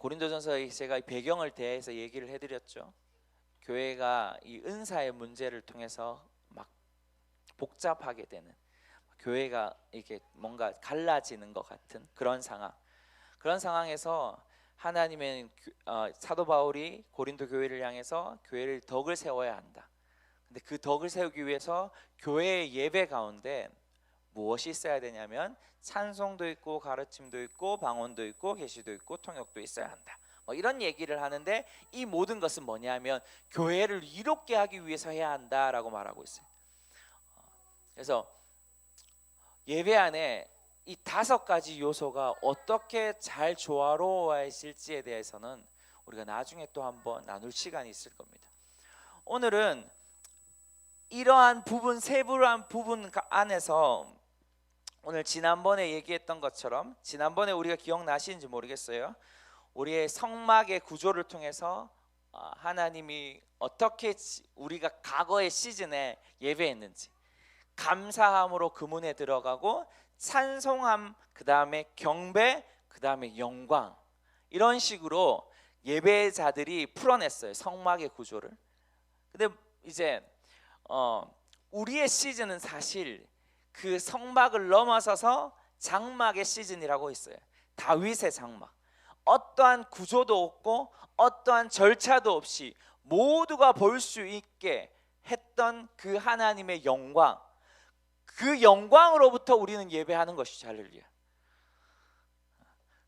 고린도전서에 제가 배경을 대해서 얘기를 해드렸죠. 교회가 이 은사의 문제를 통해서 막 복잡하게 되는, 교회가 이게 뭔가 갈라지는 것 같은 그런 상황에서 하나님의 사도 바울이 고린도 교회를 향해서 교회를 덕을 세워야 한다. 근데 그 덕을 세우기 위해서 교회의 예배 가운데 무엇이 있어야 되냐면 찬송도 있고 가르침도 있고 방언도 있고 계시도 있고 통역도 있어야 한다. 뭐 이런 얘기를 하는데, 이 모든 것은 뭐냐면 교회를 이롭게 하기 위해서 해야 한다라고 말하고 있어요. 그래서 예배 안에 이 5가지 요소가 어떻게 잘 조화로워질지에 대해서는 우리가 나중에 또 한번 나눌 시간이 있을 겁니다. 오늘은 이러한 부분, 세부한 부분 안에서 오늘 지난번에 얘기했던 것처럼, 지난번에 우리가 기억나시는지 모르겠어요. 우리의 성막의 구조를 통해서 하나님이 어떻게 우리가 과거의 시즌에 예배했는지, 감사함으로 그 문에 들어가고 찬송함, 그 다음에 경배, 그 다음에 영광, 이런 식으로 예배자들이 풀어냈어요, 성막의 구조를. 근데 이제 우리의 시즌은 사실 그 성막을 넘어서서 장막의 시즌이라고 있어요. 다윗의 장막. 어떠한 구조도 없고 어떠한 절차도 없이 모두가 볼 수 있게 했던 그 하나님의 영광, 그 영광으로부터 우리는 예배하는 것이죠. 할렐루야.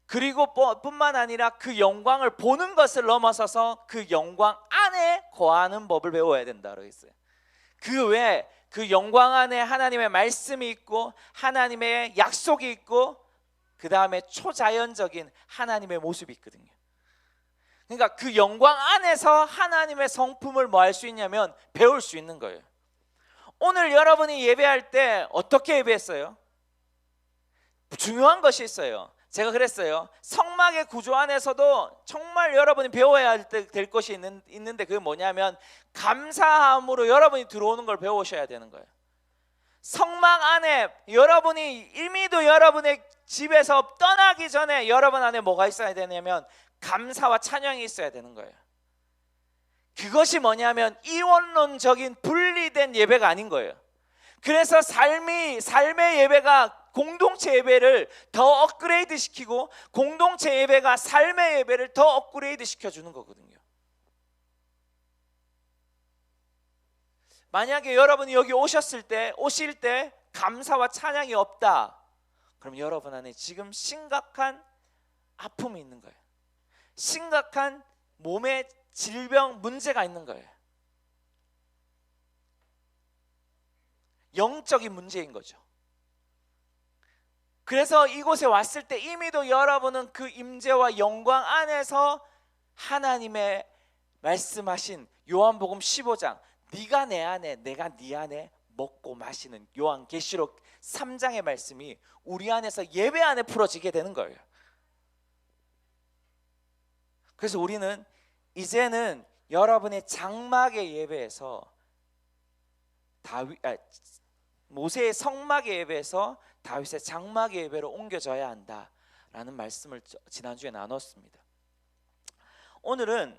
그리고 뿐만 아니라 그 영광을 보는 것을 넘어서서 그 영광 안에 거하는 법을 배워야 된다고 했어요. 그 외에 그 영광 안에 하나님의 말씀이 있고 하나님의 약속이 있고 그 다음에 초자연적인 하나님의 모습이 있거든요. 그러니까 그 영광 안에서 하나님의 성품을 뭐 할 수 있냐면 배울 수 있는 거예요. 오늘 여러분이 예배할 때 어떻게 예배했어요? 중요한 것이 있어요. 제가 그랬어요. 성막의 구조 안에서도 정말 여러분이 배워야 될 것이 있는데 그게 뭐냐면 감사함으로 여러분이 들어오는 걸 배우셔야 되는 거예요. 성막 안에 여러분이 이미도 여러분의 집에서 떠나기 전에 여러분 안에 뭐가 있어야 되냐면 감사와 찬양이 있어야 되는 거예요. 그것이 뭐냐면 이원론적인 분리된 예배가 아닌 거예요. 그래서 삶의 예배가 공동체 예배를 더 업그레이드 시키고 공동체 예배가 삶의 예배를 더 업그레이드 시켜주는 거거든요. 만약에 여러분이 여기 오실 때 감사와 찬양이 없다, 그럼 여러분 안에 지금 심각한 아픔이 있는 거예요. 심각한 몸의 질병 문제가 있는 거예요. 영적인 문제인 거죠. 그래서 이곳에 왔을 때 이미도 여러분은 그 임재와 영광 안에서 하나님의 말씀하신 요한복음 15장 네가 내 안에 내가 네 안에 먹고 마시는 요한계시록 3장의 말씀이 우리 안에서 예배 안에 풀어지게 되는 거예요. 그래서 우리는 이제는 여러분의 장막의 예배에서 모세의 성막의 예배에서 다윗의 장막의 예배로 옮겨져야 한다라는 말씀을 지난주에 나눴습니다. 오늘은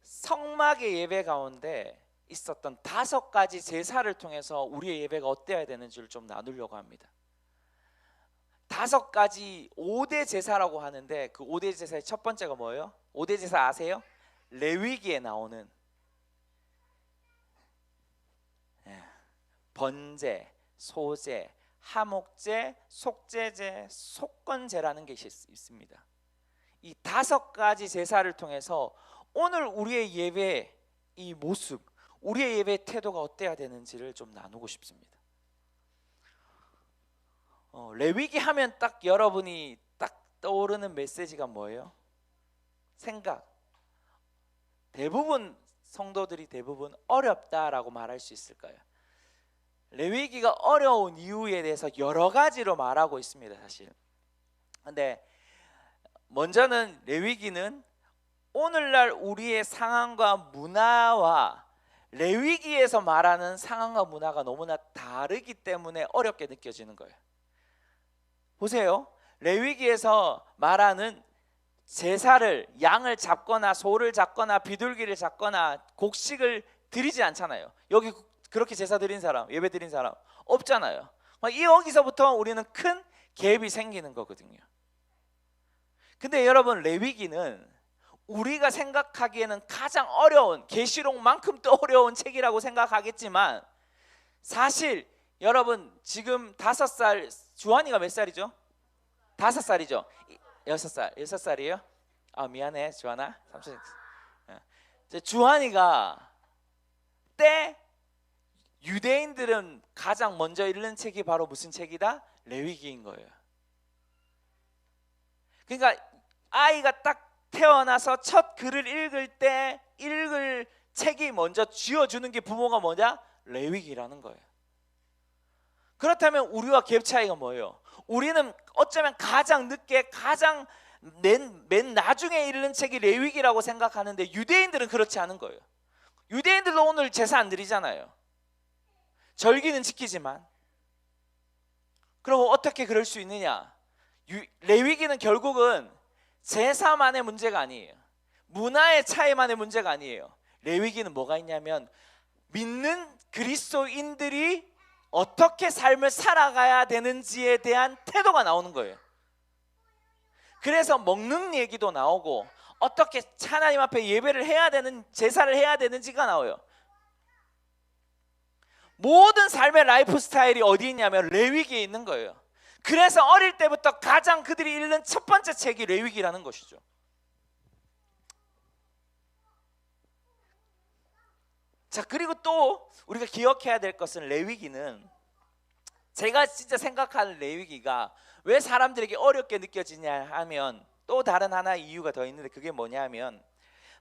성막의 예배 가운데 있었던 5가지 제사를 통해서 우리의 예배가 어때야 되는지를 좀 나누려고 합니다. 5가지 5대 제사라고 하는데 그 5대 제사의 첫 번째가 뭐예요? 5대 제사 아세요? 레위기에 나오는 번제, 소제, 하목제, 속죄제, 속건제라는 것이 있습니다. 이 5가지 제사를 통해서 오늘 우리의 예배의 이 모습, 우리의 예배의 태도가 어때야 되는지를 좀 나누고 싶습니다. 레위기 하면 딱 여러분이 딱 떠오르는 메시지가 뭐예요? 생각. 대부분 성도들이 대부분 어렵다라고 말할 수 있을까요? 레위기가 어려운 이유에 대해서 여러 가지로 말하고 있습니다, 사실. 근데 먼저는 레위기는 오늘날 우리의 상황과 문화와 레위기에서 말하는 상황과 문화가 너무나 다르기 때문에 어렵게 느껴지는 거예요. 보세요. 레위기에서 말하는 제사를 양을 잡거나 소를 잡거나 비둘기를 잡거나 곡식을 드리지 않잖아요. 여기 그렇게 제사 드린 사람, 예배 드린 사람 없잖아요. 이 여기서부터 우리는 큰 갭이 생기는 거거든요. 근데 여러분, 레위기는 우리가 생각하기에는 가장 어려운, 계시록만큼 또 어려운 책이라고 생각하겠지만 사실 여러분 지금 5살, 주한이가 몇 살이죠? 5살이죠? 6살, 6살이에요? 아 미안해 주한아. 주한이가 때 유대인들은 가장 먼저 읽는 책이 바로 무슨 책이다? 레위기인 거예요. 그러니까 아이가 딱 태어나서 첫 글을 읽을 때 읽을 책이 먼저 쥐어주는 게 부모가 뭐냐? 레위기라는 거예요. 그렇다면 우리와 갭 차이가 뭐예요? 우리는 어쩌면 가장 늦게 가장 맨 나중에 읽는 책이 레위기라고 생각하는데 유대인들은 그렇지 않은 거예요. 유대인들도 오늘 제사 안 드리잖아요. 절기는 지키지만. 그럼 어떻게 그럴 수 있느냐? 레위기는 결국은 제사만의 문제가 아니에요. 문화의 차이만의 문제가 아니에요. 레위기는 뭐가 있냐면 믿는 그리스도인들이 어떻게 삶을 살아가야 되는지에 대한 태도가 나오는 거예요. 그래서 먹는 얘기도 나오고 어떻게 하나님 앞에 예배를 해야 되는, 제사를 해야 되는지가 나와요. 모든 삶의 라이프 스타일이 어디 있냐면 레위기에 있는 거예요. 그래서 어릴 때부터 가장 그들이 읽는 첫 번째 책이 레위기라는 것이죠. 자, 그리고 또 우리가 기억해야 될 것은 레위기는, 제가 진짜 생각하는 레위기가 왜 사람들에게 어렵게 느껴지냐 하면 또 다른 하나의 이유가 더 있는데, 그게 뭐냐 하면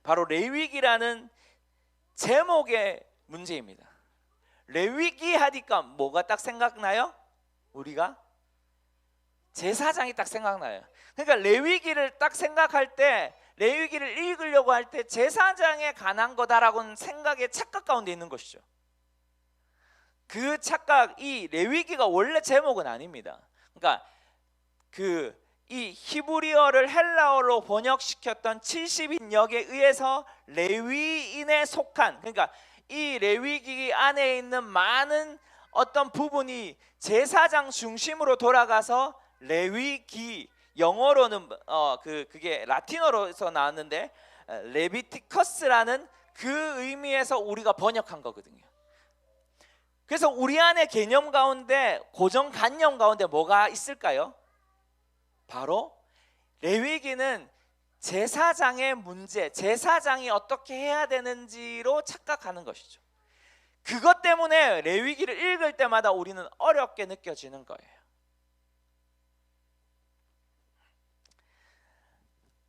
바로 레위기라는 제목의 문제입니다. 레위기 하니까 뭐가 딱 생각나요? 우리가 제사장이 딱 생각나요. 그러니까 레위기를 딱 생각할 때, 레위기를 읽으려고 할 때 제사장에 관한 거다라고는 생각에 착각 가운데 있는 것이죠. 그 착각, 이 레위기가 원래 제목은 아닙니다. 그러니까 이 히브리어를 헬라어로 번역시켰던 70인역에 의해서 레위인에 속한, 그러니까 이 레위기 안에 있는 많은 어떤 부분이 제사장 중심으로 돌아가서 레위기, 영어로는 그게 라틴어로서 나왔는데 레비티커스라는 그 의미에서 우리가 번역한 거거든요. 그래서 우리 안의 개념 가운데, 고정관념 가운데 뭐가 있을까요? 바로 레위기는 제사장의 문제, 제사장이 어떻게 해야 되는지로 착각하는 것이죠. 그것 때문에 레위기를 읽을 때마다 우리는 어렵게 느껴지는 거예요.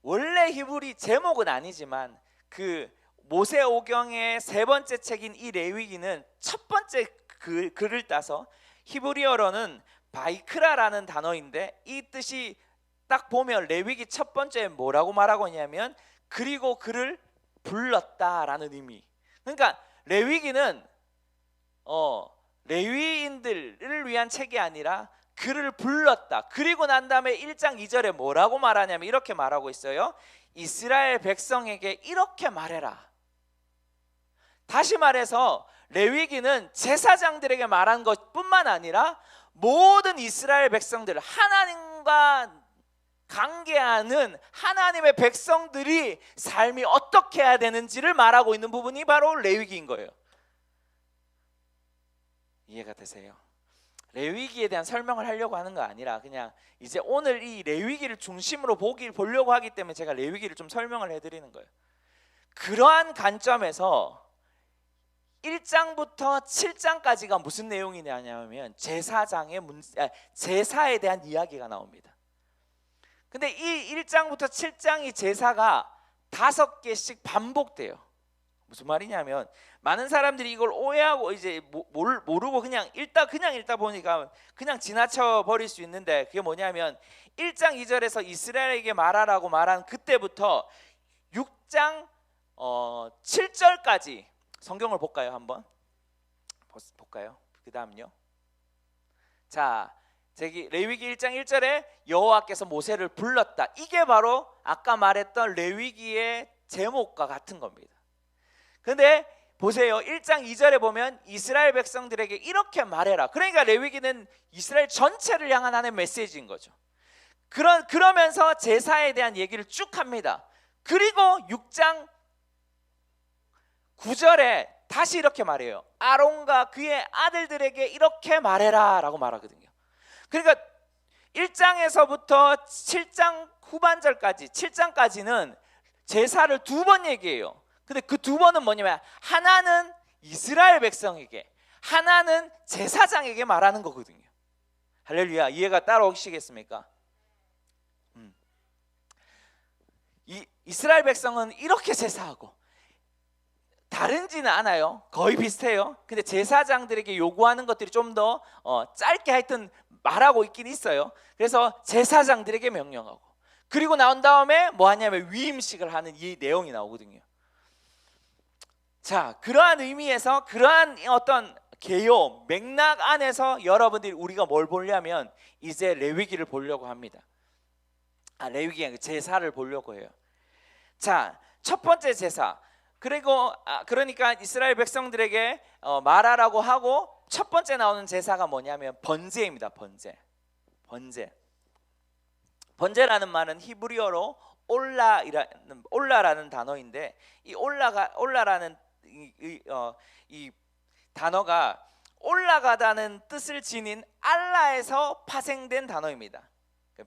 원래 히브리 제목은 아니지만 그 모세오경의 세 번째 책인 이 레위기는 첫 번째 글을 따서 히브리어로는 바이크라라는 단어인데, 이 뜻이 딱 보면 레위기 첫 번째에 뭐라고 말하고 있냐면 그리고 그를 불렀다라는 의미. 그러니까 레위기는 레위인들을 위한 책이 아니라 그를 불렀다. 그리고 난 다음에 1장 2절에 뭐라고 말하냐면 이렇게 말하고 있어요. 이스라엘 백성에게 이렇게 말해라. 다시 말해서 레위기는 제사장들에게 말한 것뿐만 아니라 모든 이스라엘 백성들, 하나님과 관계하는 하나님의 백성들이 삶이 어떻게 해야 되는지를 말하고 있는 부분이 바로 레위기인 거예요. 이해가 되세요? 레위기에 대한 설명을 하려고 하는 거 아니라 그냥 이제 오늘 이 레위기를 중심으로 보려고 하기 때문에 제가 레위기를 좀 설명을 해드리는 거예요. 그러한 관점에서 1장부터 7장까지가 무슨 내용이냐면 제사장의 제사에 대한 이야기가 나옵니다. 근데 이 1장부터 7장이 제사가 5개씩 반복돼요. 무슨 말이냐면 많은 사람들이 이걸 오해하고 이제 모르고 그냥 읽다 보니까 그냥 지나쳐 버릴 수 있는데, 그게 뭐냐면 1장 2절에서 이스라엘에게 말하라고 말한 그때부터 6장 7절까지 성경을 볼까요? 한번 볼까요? 그 다음요. 자, 레위기 1장 1절에 여호와께서 모세를 불렀다. 이게 바로 아까 말했던 레위기의 제목과 같은 겁니다. 근데 보세요. 1장 2절에 보면 이스라엘 백성들에게 이렇게 말해라. 그러니까 레위기는 이스라엘 전체를 향한 하나의 메시지인 거죠. 그러면서 제사에 대한 얘기를 쭉 합니다. 그리고 6장 9절에 다시 이렇게 말해요. 아론과 그의 아들들에게 이렇게 말해라 라고 말하거든요. 그러니까 1장에서부터 7장 후반절까지 7장까지는 제사를 2번 얘기해요. 근데 그 2번은 뭐냐면 하나는 이스라엘 백성에게, 하나는 제사장에게 말하는 거거든요. 할렐루야. 이해가 따라오시겠습니까? 이스라엘 백성은 이렇게 제사하고 다른지는 않아요. 거의 비슷해요. 근데 제사장들에게 요구하는 것들이 좀 더 짧게 하여튼 말하고 있긴 있어요. 그래서 제사장들에게 명령하고, 그리고 나온 다음에 뭐 하냐면 위임식을 하는 이 내용이 나오거든요. 자, 그러한 의미에서 그러한 어떤 개요 맥락 안에서 여러분들이 우리가 뭘 보려면 이제 레위기를 보려고 합니다. 레위기 제사를 보려고 해요. 자, 첫 번째 제사. 그리고 그러니까 이스라엘 백성들에게 말하라고 하고 첫 번째 나오는 제사가 뭐냐면 번제입니다. 번제라는 말은 히브리어로 올라라는 단어인데, 이 올라라는 이 단어가 올라가다는 뜻을 지닌 알라에서 파생된 단어입니다.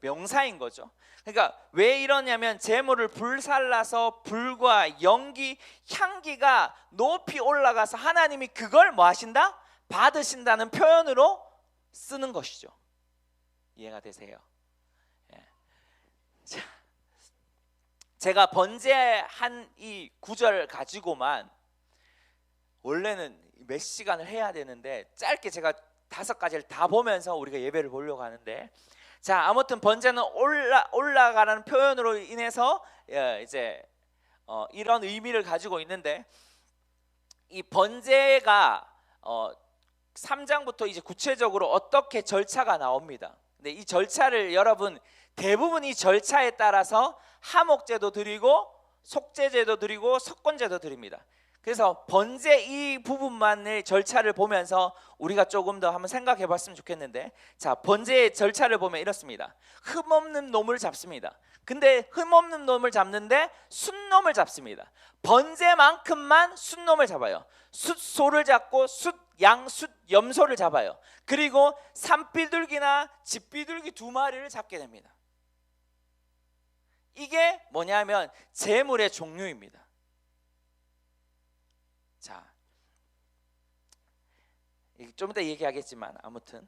명사인 거죠. 그러니까 왜 이러냐면 제물을 불살라서 불과 연기, 향기가 높이 올라가서 하나님이 그걸 뭐 하신다? 받으신다는 표현으로 쓰는 것이죠. 이해가 되세요? 예. 자, 제가 번제한 이 구절 가지고만 원래는 몇 시간을 해야 되는데 짧게 제가 5가지를 다 보면서 우리가 예배를 보려고 하는데, 자, 아무튼 번제는 올라가라는 표현으로 인해서 이제 이런 의미를 가지고 있는데, 이 번제가 3장부터 이제 구체적으로 어떻게 절차가 나옵니다. 근데 이 절차를 여러분 대부분 이 절차에 따라서 하목제도 드리고 속죄제도 드리고 석권제도 드립니다. 그래서 번제 이 부분만의 절차를 보면서 우리가 조금 더 한번 생각해 봤으면 좋겠는데, 자, 번제의 절차를 보면 이렇습니다. 흠없는 놈을 잡습니다. 근데 흠없는 놈을 잡는데 순놈을 잡습니다. 번제만큼만 순놈을 잡아요. 숫소를 잡고 숫양, 숫염소를 잡아요. 그리고 산비둘기나 집비둘기 2마리를 잡게 됩니다. 이게 뭐냐면 제물의 종류입니다. 자, 좀 이따 얘기하겠지만 아무튼,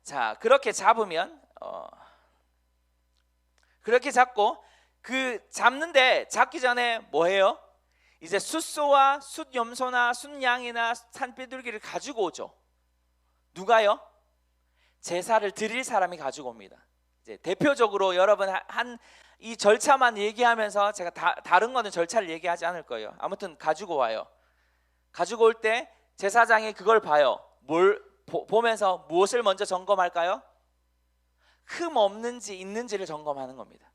자, 그렇게 잡으면 그렇게 잡고, 그 잡는데 잡기 전에 뭐 해요? 이제 숫소와 숫염소나 숫양이나 산비둘기를 가지고 오죠. 누가요? 제사를 드릴 사람이 가지고 옵니다. 이제 대표적으로 여러분 이 절차만 얘기하면서 제가 다른 거는 절차를 얘기하지 않을 거예요. 아무튼 가지고 와요. 가지고 올 때 제사장이 그걸 봐요. 보면서 무엇을 먼저 점검할까요? 흠 없는지 있는지를 점검하는 겁니다.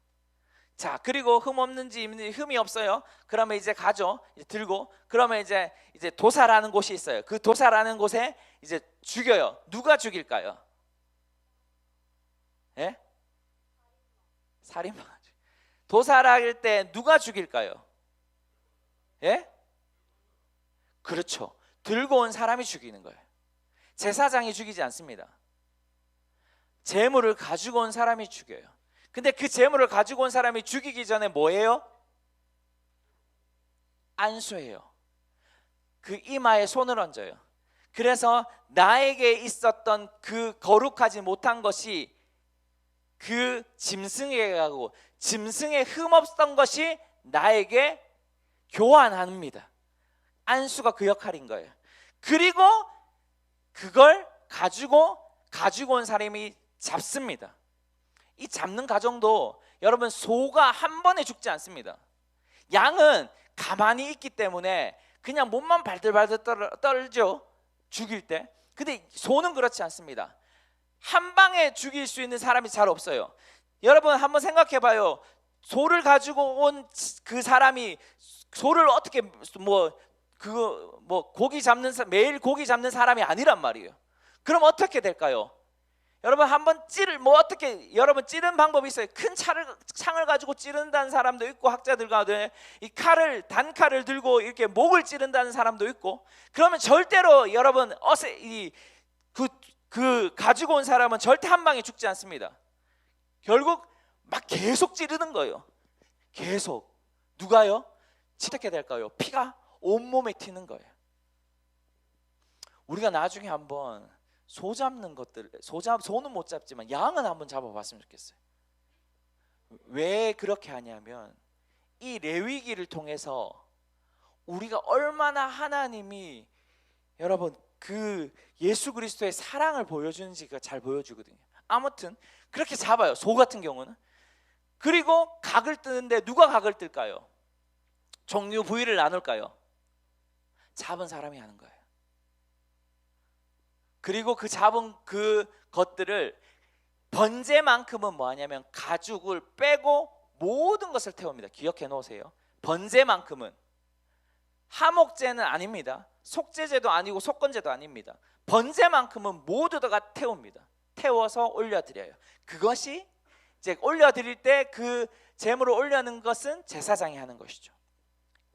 자, 그리고 흠 없는지 있는지, 흠이 없어요. 그러면 이제 가죠. 이제 들고, 그러면 이제 도사라는 곳이 있어요. 그 도사라는 곳에 이제 죽여요. 누가 죽일까요? 예? 살인마. 도사랄 때 누가 죽일까요? 예? 그렇죠. 들고 온 사람이 죽이는 거예요. 제사장이 죽이지 않습니다. 제물을 가지고 온 사람이 죽여요. 근데 그 제물을 가지고 온 사람이 죽이기 전에 뭐예요? 안수해요. 그 이마에 손을 얹어요. 그래서 나에게 있었던 그 거룩하지 못한 것이 그 짐승에게 가고, 짐승에 흠없던 것이 나에게 교환합니다. 안수가 그 역할인 거예요. 그리고 그걸 가지고 온 사람이 잡습니다. 이 잡는 과정도 여러분 소가 한 번에 죽지 않습니다. 양은 가만히 있기 때문에 그냥 몸만 발들발들 떨죠, 죽일 때. 근데 소는 그렇지 않습니다. 한 방에 죽일 수 있는 사람이 잘 없어요. 여러분 한번 생각해 봐요. 소를 가지고 온 그 사람이 소를 어떻게 고기 잡는 매일 고기 잡는 사람이 아니란 말이에요. 그럼 어떻게 될까요? 여러분 한번 여러분 찌른 방법이 있어요. 큰 창을 가지고 찌른다는 사람도 있고, 학자들 가운데 이 단칼을 들고 이렇게 목을 찌른다는 사람도 있고. 그러면 절대로 여러분 그 가지고 온 사람은 절대 한 방에 죽지 않습니다. 결국 막 계속 찌르는 거예요. 계속. 누가요? 어떻게 될까요? 피가 온몸에 튀는 거예요. 우리가 나중에 한번 소 잡는 것들, 소는 못 잡지만 양은 한번 잡아봤으면 좋겠어요. 왜 그렇게 하냐면 이 레위기를 통해서 우리가 얼마나 하나님이 여러분 그 예수 그리스도의 사랑을 보여주는지가 잘 보여주거든요. 아무튼 그렇게 잡아요. 소 같은 경우는. 그리고 각을 뜨는데 누가 각을 뜰까요? 종류 부위를 나눌까요? 잡은 사람이 하는 거예요. 그리고 그 잡은 그 것들을 번제만큼은 뭐 하냐면 가죽을 빼고 모든 것을 태웁니다. 기억해 놓으세요. 번제만큼은 하목제는 아닙니다. 속죄제도 아니고 속건제도 아닙니다. 번제만큼은 모두 다 태웁니다. 태워서 올려드려요. 그것이 이제 올려드릴 때 그 제물을 올려는 것은 제사장이 하는 것이죠.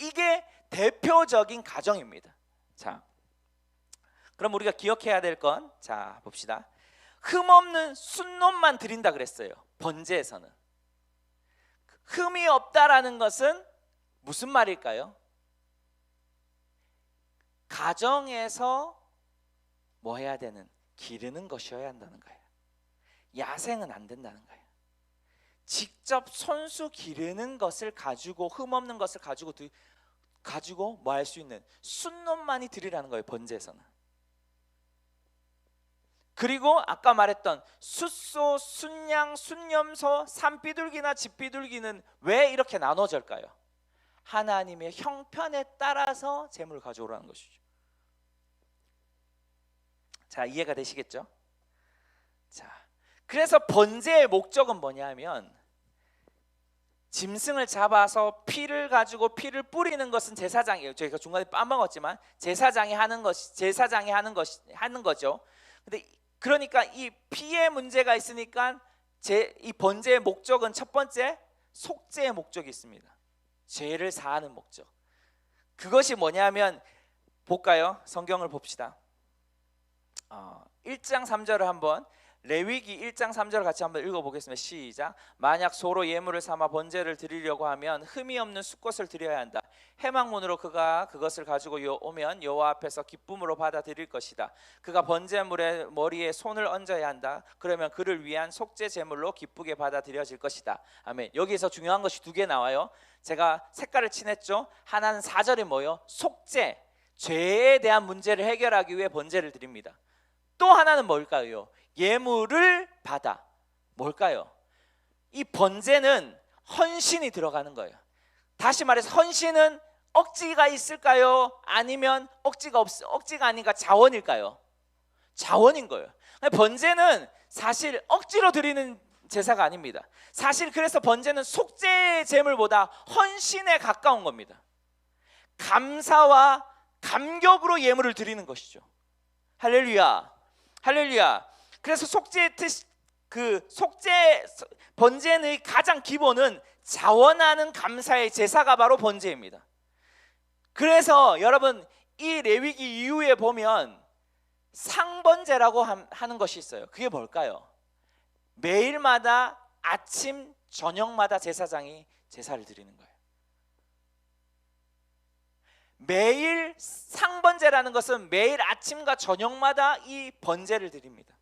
이게 대표적인 가정입니다. 자, 그럼 우리가 기억해야 될 건, 자 봅시다. 흠없는 순놈만 드린다 그랬어요. 번제에서는. 흠이 없다라는 것은 무슨 말일까요? 가정에서 뭐 해야 되는, 기르는 것이어야 한다는 거예요. 야생은 안 된다는 거예요. 직접 손수 기르는 것을 가지고, 흠없는 것을 가지고 뭐 할 수 있는 순놈만이 드리라는 거예요. 번제에서는. 그리고 아까 말했던 숫소, 순양, 순염소, 산비둘기나 집비둘기는 왜 이렇게 나눠질까요? 하나님의 형편에 따라서 제물을 가져오라는 것이죠. 자, 이해가 되시겠죠? 자, 그래서 번제의 목적은 뭐냐면 짐승을 잡아서 피를 가지고 피를 뿌리는 것은 제사장이에요. 저희가 중간에 빠먹었지만 제사장이 하는 거죠. 근데 그러니까 이 피의 문제가 있으니까 이 번제의 목적은 첫 번째 속죄의 목적이 있습니다. 죄를 사하는 목적. 그것이 뭐냐면 볼까요? 성경을 봅시다. 1장 3절을 한번, 레위기 1장 3절을 같이 한번 읽어보겠습니다. 시작. 만약 소로 예물을 삼아 번제를 드리려고 하면 흠이 없는 숫것을 드려야 한다. 해망문으로 그가 그것을 가지고 오면 여호와 앞에서 기쁨으로 받아들일 것이다. 그가 번제물의 머리에 손을 얹어야 한다. 그러면 그를 위한 속죄 제물로 기쁘게 받아들여질 것이다. 아멘. 여기에서 중요한 것이 두 개 나와요. 제가 색깔을 칠했죠. 하나는 4절이 뭐예요? 속죄, 죄에 대한 문제를 해결하기 위해 번제를 드립니다. 또 하나는 뭘까요? 예물을 받아. 뭘까요? 이 번제는 헌신이 들어가는 거예요. 다시 말해서 헌신은 억지가 있을까요? 아니면 억지가 아닌가 자원일까요? 자원인 거예요. 번제는 사실 억지로 드리는 제사가 아닙니다. 사실 그래서 번제는 속죄 제물보다 헌신에 가까운 겁니다. 감사와 감격으로 예물을 드리는 것이죠. 할렐루야. 할렐루야. 그래서 번제의 가장 기본은 자원하는 감사의 제사가 바로 번제입니다. 그래서 여러분 이 레위기 이후에 보면 상번제라고 하는 것이 있어요. 그게 뭘까요? 매일마다 아침 저녁마다 제사장이 제사를 드리는 거예요. 매일 상번제라는 것은 매일 아침과 저녁마다 이 번제를 드립니다.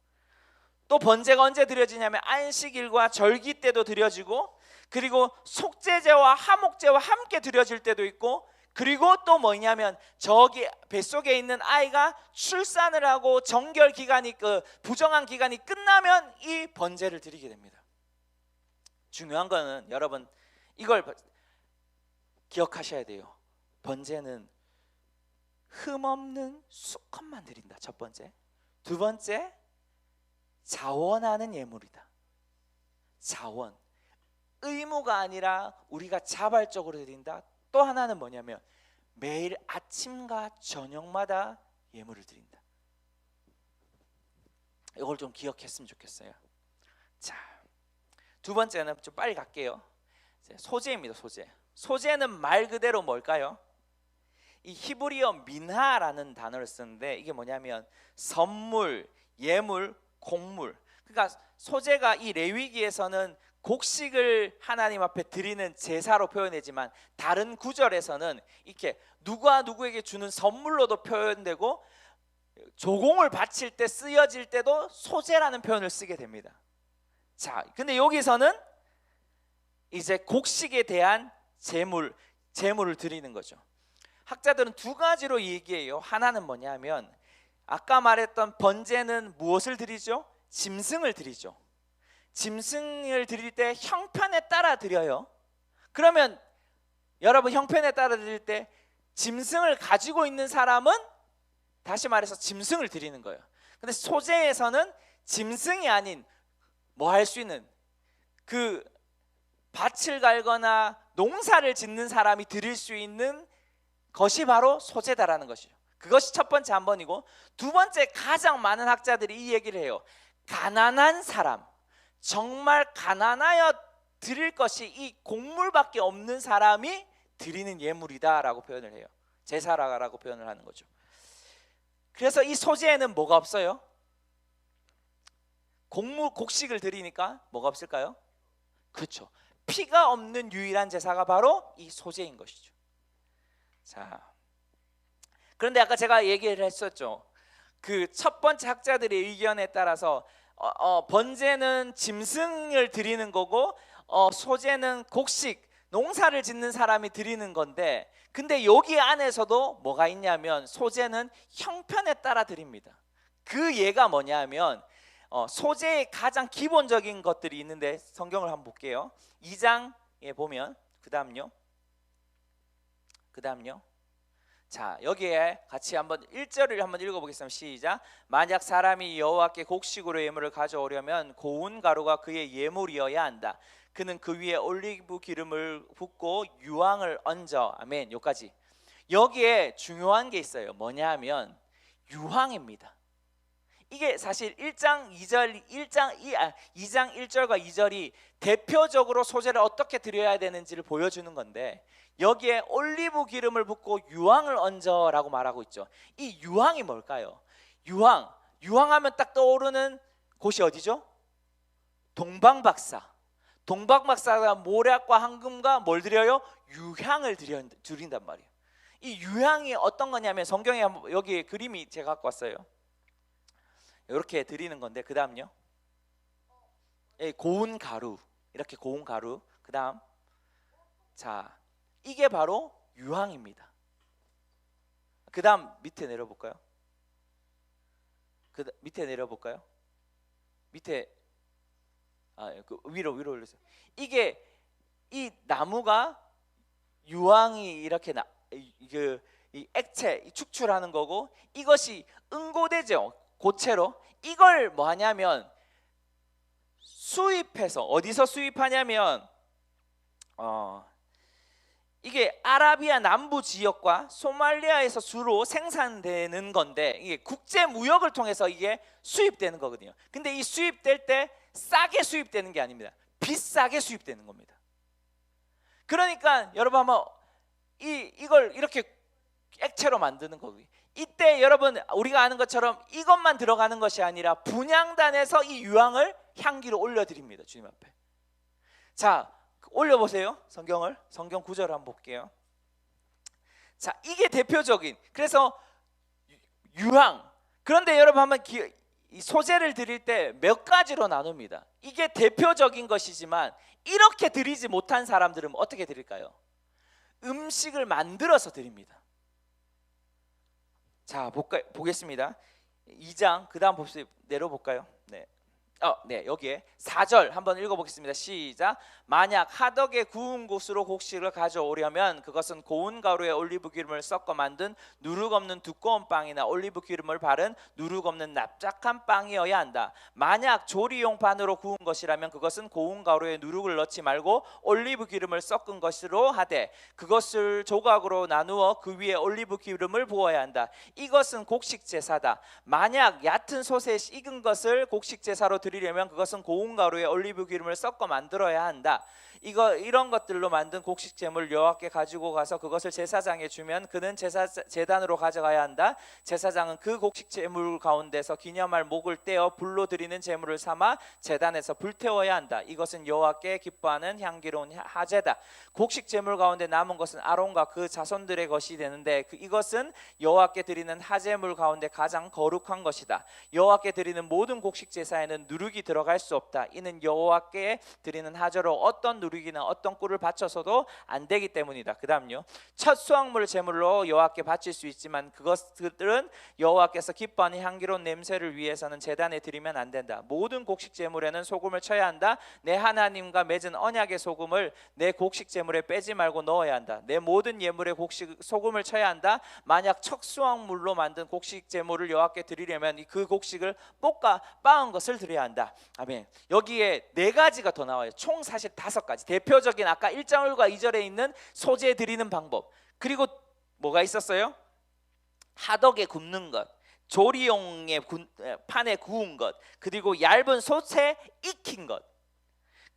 또 번제가 언제 드려지냐면 안식일과 절기 때도 드려지고, 그리고 속죄제와 하목제와 함께 드려질 때도 있고, 그리고 또 뭐냐면 저기 뱃속에 있는 아이가 출산을 하고 정결 기간이 부정한 기간이 끝나면 이 번제를 드리게 됩니다. 중요한 거는 여러분 이걸 기억하셔야 돼요. 번제는 흠없는 수컷만 드린다. 첫 번째. 두 번째, 자원하는 예물이다. 자원, 의무가 아니라 우리가 자발적으로 드린다. 또 하나는 뭐냐면 매일 아침과 저녁마다 예물을 드린다. 이걸 좀 기억했으면 좋겠어요. 자, 두 번째는 좀 빨리 갈게요. 소재입니다. 소재. 소재는 말 그대로 뭘까요? 이 히브리어 민하라는 단어를 쓰는데 이게 뭐냐면 선물, 예물, 곡물. 그러니까 소재가 이 레위기에서는 곡식을 하나님 앞에 드리는 제사로 표현되지만 다른 구절에서는 이렇게 누가 누구에게 주는 선물로도 표현되고 조공을 바칠 때 쓰여질 때도 소재라는 표현을 쓰게 됩니다. 자, 근데 여기서는 이제 곡식에 대한 제물을 드리는 거죠. 학자들은 두 가지로 얘기해요. 하나는 뭐냐면 아까 말했던 번제는 무엇을 드리죠? 짐승을 드리죠. 짐승을 드릴 때 형편에 따라 드려요. 그러면 여러분 형편에 따라 드릴 때 짐승을 가지고 있는 사람은 다시 말해서 짐승을 드리는 거예요. 근데 소재에서는 짐승이 아닌 뭐 할 수 있는 그 밭을 갈거나 농사를 짓는 사람이 드릴 수 있는 것이 바로 소재다라는 것이죠. 그것이 첫 번째 한 번이고, 두 번째 가장 많은 학자들이 이 얘기를 해요. 가난한 사람, 정말 가난하여 드릴 것이 이 곡물밖에 없는 사람이 드리는 예물이다라고 표현을 해요. 제사라고 표현을 하는 거죠. 그래서 이 소재에는 뭐가 없어요? 곡식을 드리니까 뭐가 없을까요? 그렇죠. 피가 없는 유일한 제사가 바로 이 소재인 것이죠. 자, 그런데 아까 제가 얘기를 했었죠. 그 첫 번째 학자들의 의견에 따라서 번제는 짐승을 드리는 거고 소재는 곡식, 농사를 짓는 사람이 드리는 건데, 근데 여기 안에서도 뭐가 있냐면 소재는 형편에 따라 드립니다. 그 예가 뭐냐면 소재의 가장 기본적인 것들이 있는데 성경을 한번 볼게요. 2장에 보면 그 다음요. 자, 여기에 같이 한번 1절을 한번 읽어보겠습니다. 시작. 만약 사람이 여호와께 곡식으로 예물을 가져오려면 고운 가루가 그의 예물이어야 한다. 그는 그 위에 올리브 기름을 붓고 유황을 얹어. 아멘. 여기까지. 여기에 중요한 게 있어요. 뭐냐면 유황입니다. 이게 사실 2장 1절과 2절이 대표적으로 소재를 어떻게 드려야 되는지를 보여주는 건데, 여기에 올리브 기름을 붓고 유황을 얹어라고 말하고 있죠. 이 유황이 뭘까요? 유황하면 딱 떠오르는 곳이 어디죠? 동방박사가 모략과 황금과 뭘 드려요? 유향을 드린단 말이에요. 이 유향이 어떤 거냐면 성경에 여기 그림이 제가 갖고 왔어요. 이렇게 드리는 건데, 그 다음요. 고운 가루, 이렇게 고운 가루. 그 다음, 자, 이게 바로 유황입니다. 그 다음 밑에 내려볼까요? 밑에 위로 올려주세요. 이게 이 나무가 유황이 이렇게 이 액체 축출하는 거고, 이것이 응고되죠. 고체로. 이걸 뭐 하냐면 수입해서, 어디서 수입하냐면 이게 아라비아 남부 지역과 소말리아에서 주로 생산되는 건데, 이게 국제 무역을 통해서 이게 수입되는 거거든요. 근데 이 수입될 때 싸게 수입되는 게 아닙니다. 비싸게 수입되는 겁니다. 그러니까 여러분 한번 이걸 이렇게 액체로 만드는 거고요. 이때 여러분 우리가 아는 것처럼 이것만 들어가는 것이 아니라 분향단에서 이 유황을 향기로 올려드립니다. 주님 앞에. 자, 올려보세요. 성경 구절을 한번 볼게요. 자, 이게 대표적인, 그래서 유황. 그런데 여러분 한번 이 소재를 드릴 때 몇 가지로 나눕니다. 이게 대표적인 것이지만 이렇게 드리지 못한 사람들은 어떻게 드릴까요? 음식을 만들어서 드립니다. 자, 보겠습니다. 2장 그 다음 내려볼까요? 네. 네, 여기에 4절 한번 읽어보겠습니다. 시작. 만약 하덕에 구운 곳으로 곡식을 가져오려면 그것은 고운 가루에 올리브 기름을 섞어 만든 누룩 없는 두꺼운 빵이나 올리브 기름을 바른 누룩 없는 납작한 빵이어야 한다. 만약 조리용 반으로 구운 것이라면 그것은 고운 가루에 누룩을 넣지 말고 올리브 기름을 섞은 것으로 하되 그것을 조각으로 나누어 그 위에 올리브 기름을 부어야 한다. 이것은 곡식 제사다. 만약 얕은 솥에 익은 것을 곡식 제사로 드리려면 그것은 고운 가루에 올리브 기름을 섞어 만들어야 한다. 이런 것들로 만든 곡식 제물을 여호와께 가지고 가서 그것을 제사장에 주면 그는 제단으로 가져가야 한다. 제사장은 그 곡식 제물 가운데서 기념할 목을 떼어 불로 드리는 제물을 삼아 제단에서 불태워야 한다. 이것은 여호와께 기뻐하는 향기로운 화제다. 곡식 제물 가운데 남은 것은 아론과 그 자손들의 것이 되는데 이것은 여호와께 드리는 화제물 가운데 가장 거룩한 것이다. 여호와께 드리는 모든 곡식 제사에는 누룩이 들어갈 수 없다. 이는 여호와께 드리는 화제로 어떤 누룩이나 어떤 꿀을 바쳐서도 안 되기 때문이다. 그 다음요, 첫 수확물 제물로 여호와께 바칠 수 있지만 그것들은 여호와께서 기뻐하는 향기로운 냄새를 위해서는 제단에 드리면 안 된다. 모든 곡식 제물에는 소금을 쳐야 한다. 내 하나님과 맺은 언약의 소금을 내 곡식 제물에 빼지 말고 넣어야 한다. 내 모든 예물에 소금을 쳐야 한다. 만약 첫 수확물로 만든 곡식 제물을 여호와께 드리려면 그 곡식을 볶아 빻은 것을 드려야 한다. 아멘. 여기에 4가지가 더 나와요. 총 사실 5가지. 대표적인 아까 1절과 2절에 있는 소재 드리는 방법, 그리고 뭐가 있었어요? 하덕에 굽는 것, 조리용의 판에 구운 것, 그리고 얇은 솥에 익힌 것,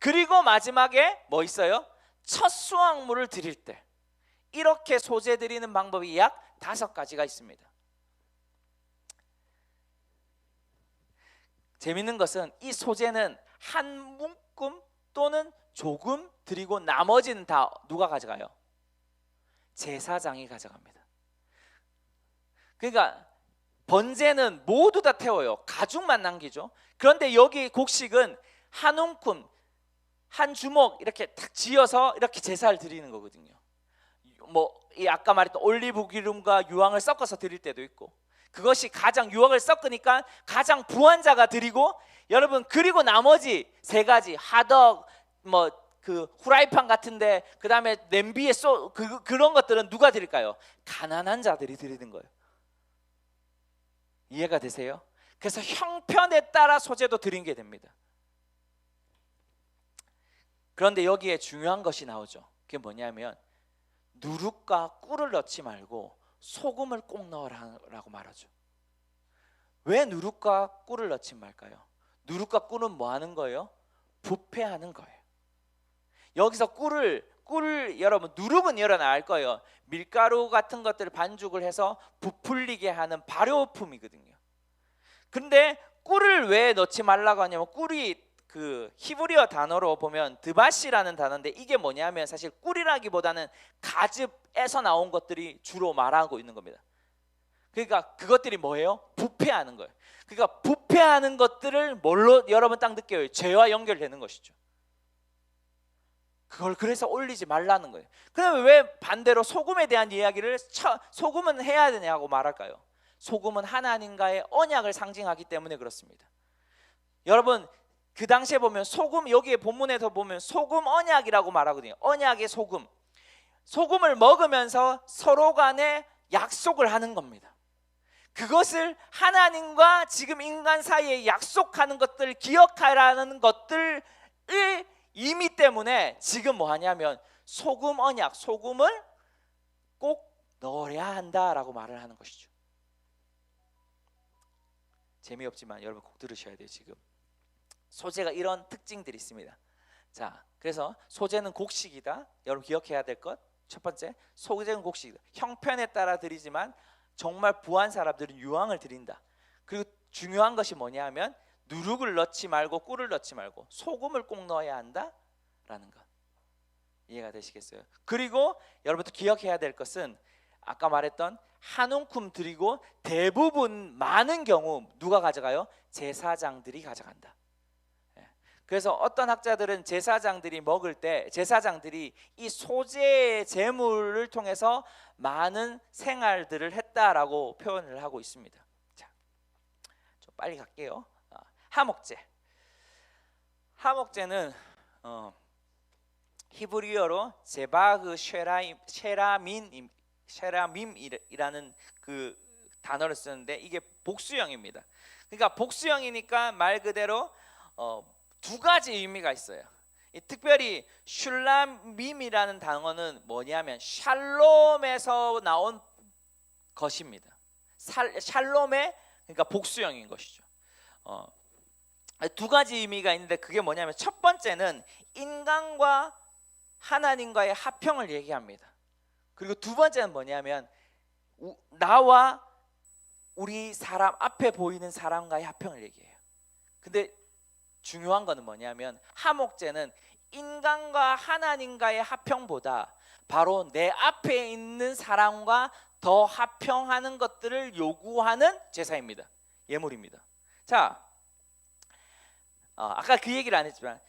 그리고 마지막에 뭐 있어요? 첫 수확물을 드릴 때. 이렇게 소재 드리는 방법이 약 5가지가 있습니다. 재밌는 것은 이 소재는 한 묶음 또는 조금 드리고 나머지는 다 누가 가져가요? 제사장이 가져갑니다. 그러니까 번제는 모두 다 태워요. 가죽만 남기죠. 그런데 여기 곡식은 한 움큼, 한 주먹 이렇게 탁 지어서 이렇게 제사를 드리는 거거든요. 아까 말했던 올리브 기름과 유황을 섞어서 드릴 때도 있고, 그것이 가장 유황을 섞으니까 가장 부한 자가 드리고, 여러분 그리고 나머지 3가지 하덕 그 후라이팬 같은데 그 다음에 냄비에 그런 것들은 누가 드릴까요? 가난한 자들이 드리는 거예요. 이해가 되세요? 그래서 형편에 따라 소재도 드리게 됩니다. 그런데 여기에 중요한 것이 나오죠. 그게 뭐냐면 누룩과 꿀을 넣지 말고 소금을 꼭 넣으라고 말하죠. 왜 누룩과 꿀을 넣지 말까요? 누룩과 꿀은 뭐 하는 거예요? 부패하는 거예요. 여기서 꿀 여러분, 누룩은 여러분 알 거예요. 밀가루 같은 것들을 반죽을 해서 부풀리게 하는 발효품이거든요. 근데 꿀을 왜 넣지 말라고 하냐면, 꿀이 그 히브리어 단어로 보면 드바시라는 단어인데, 이게 뭐냐면 사실 꿀이라기보다는 가즙에서 나온 것들이 주로 말하고 있는 겁니다. 그러니까 그것들이 뭐예요? 부패하는 거예요. 그러니까 부패하는 것들을 뭘로 여러분 딱 느껴요? 죄와 연결되는 것이죠. 그걸 그래서 올리지 말라는 거예요. 그러면 왜 반대로 소금에 대한 이야기를 소금은 해야 되냐고 말할까요? 소금은 하나님과의 언약을 상징하기 때문에 그렇습니다. 여러분 그 당시에 보면 소금, 여기에 본문에서 보면 소금 언약이라고 말하거든요. 언약의 소금. 소금을 먹으면서 서로 간에 약속을 하는 겁니다. 그것을 하나님과 지금 인간 사이에 약속하는 것들, 기억하라는 것들을 의미 때문에 지금 뭐 하냐면 소금 언약, 소금을 꼭 넣어야 한다라고 말을 하는 것이죠. 재미없지만 여러분 꼭 들으셔야 돼요. 지금 소재가 이런 특징들이 있습니다. 자, 그래서 소재는 곡식이다. 여러분 기억해야 될 것, 첫 번째, 소재는 곡식이다. 형편에 따라 드리지만 정말 부한 사람들은 유황을 드린다. 그리고 중요한 것이 뭐냐면 누룩을 넣지 말고 꿀을 넣지 말고 소금을 꼭 넣어야 한다라는 것. 이해가 되시겠어요? 그리고 여러분도 기억해야 될 것은 아까 말했던 한 움큼 드리고 대부분 많은 경우 누가 가져가요? 제사장들이 가져간다. 그래서 어떤 학자들은 제사장들이 먹을 때 제사장들이 이 소재의 제물을 통해서 많은 생활들을 했다라고 표현을 하고 있습니다. 자, 좀 빨리 갈게요. 하목제. 하목제는 히브리어로 제바그 쉐라밈이라는 그 단어를 쓰는데 이게 복수형입니다. 그러니까 복수형이니까 말 그대로 두 가지 의미가 있어요. 특별히 슐라밈이라는 단어는 뭐냐면 샬롬에서 나온 것입니다. 샬롬의 그러니까 복수형인 것이죠. 두 가지 의미가 있는데 그게 뭐냐면 첫 번째는 인간과 하나님과의 합평을 얘기합니다. 그리고 두 번째는 뭐냐면 나와 우리 사람 앞에 보이는 사람과의 합평을 얘기해요. 근데 중요한 거는 뭐냐면 하목제는 인간과 하나님과의 합평보다 바로 내 앞에 있는 사람과 더 합평하는 것들을 요구하는 제사입니다. 예물입니다. 자, 아까 그 얘기를 안 했지만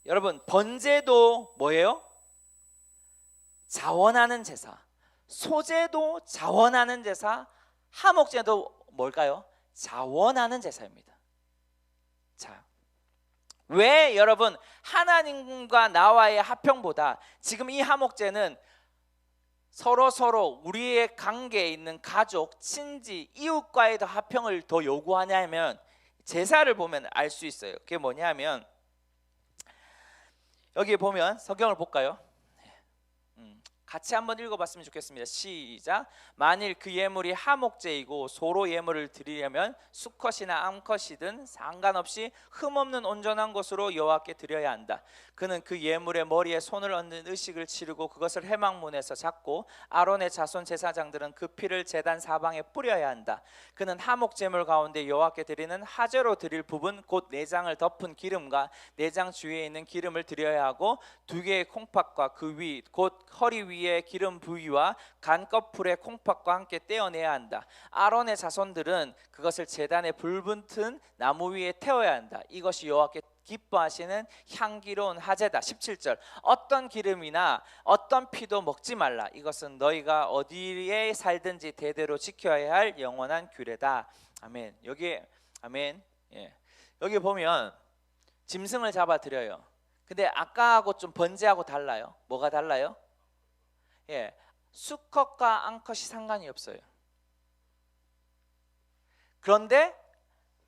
여러분 번제도 뭐예요? 자원하는 제사. 소제도 자원하는 제사. 하목제도 뭘까요? 자원하는 제사입니다. 자, 왜 여러분 하나님과 나와의 합평보다 지금 이 하목제는 서로 우리의 관계에 있는 가족, 친지, 이웃과의 합평을 더 요구하냐면 제사를 보면 알 수 있어요. 그게 뭐냐면 여기 보면 성경을 볼까요? 같이 한번 읽어봤으면 좋겠습니다. 시작. 만일 그 예물이 하목제이고 소로 예물을 드리려면 수컷이나 암컷이든 상관없이 흠없는 온전한 것으로 여호와께 드려야 한다. 그는 그 예물의 머리에 손을 얹는 의식을 치르고 그것을 회막문에서 잡고 아론의 자손 제사장들은 그 피를 제단 사방에 뿌려야 한다. 그는 하목제물 가운데 여호와께 드리는 하제로 드릴 부분 곧 내장을 덮은 기름과 내장 주위에 있는 기름을 드려야 하고 두 개의 콩팥과 그 위 곧 허리 위에 기름 부위와 간꺼풀의 콩팥과 함께 떼어내야 한다. 아론의 자손들은 그것을 제단에 불붙은 나무 위에 태워야 한다. 이것이 여호와께 기뻐하시는 향기로운 하제다. 17절. 어떤 기름이나 어떤 피도 먹지 말라. 이것은 너희가 어디에 살든지 대대로 지켜야 할 영원한 규례다. 아멘. 여기 아멘. 예. 여기 보면 짐승을 잡아 드려요. 근데 아까하고 좀 번제하고 달라요. 뭐가 달라요? 예, 수컷과 암컷이 상관이 없어요. 그런데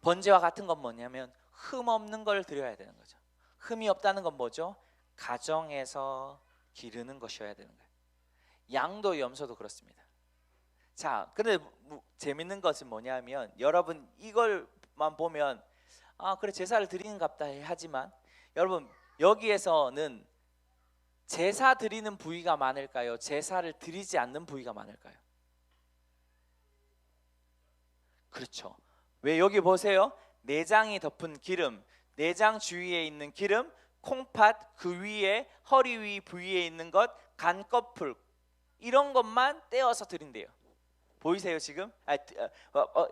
번제와 같은 건 뭐냐면 흠 없는 걸 드려야 되는 거죠. 흠이 없다는 건 뭐죠? 가정에서 기르는 것이어야 되는 거예요. 양도 염소도 그렇습니다. 자, 근데 재밌는 것은 뭐냐면 여러분 이걸만 보면 그래 제사를 드리는갑다 하지만 여러분 여기에서는 제사 드리는 부위가 많을까요? 제사를 드리지 않는 부위가 많을까요? 그렇죠. 왜 여기 보세요. 내장이 덮은 기름, 내장 주위에 있는 기름, 콩팥 그 위에 허리 위 부위에 있는 것, 간꺼풀 이런 것만 떼어서 드린대요. 보이세요 지금?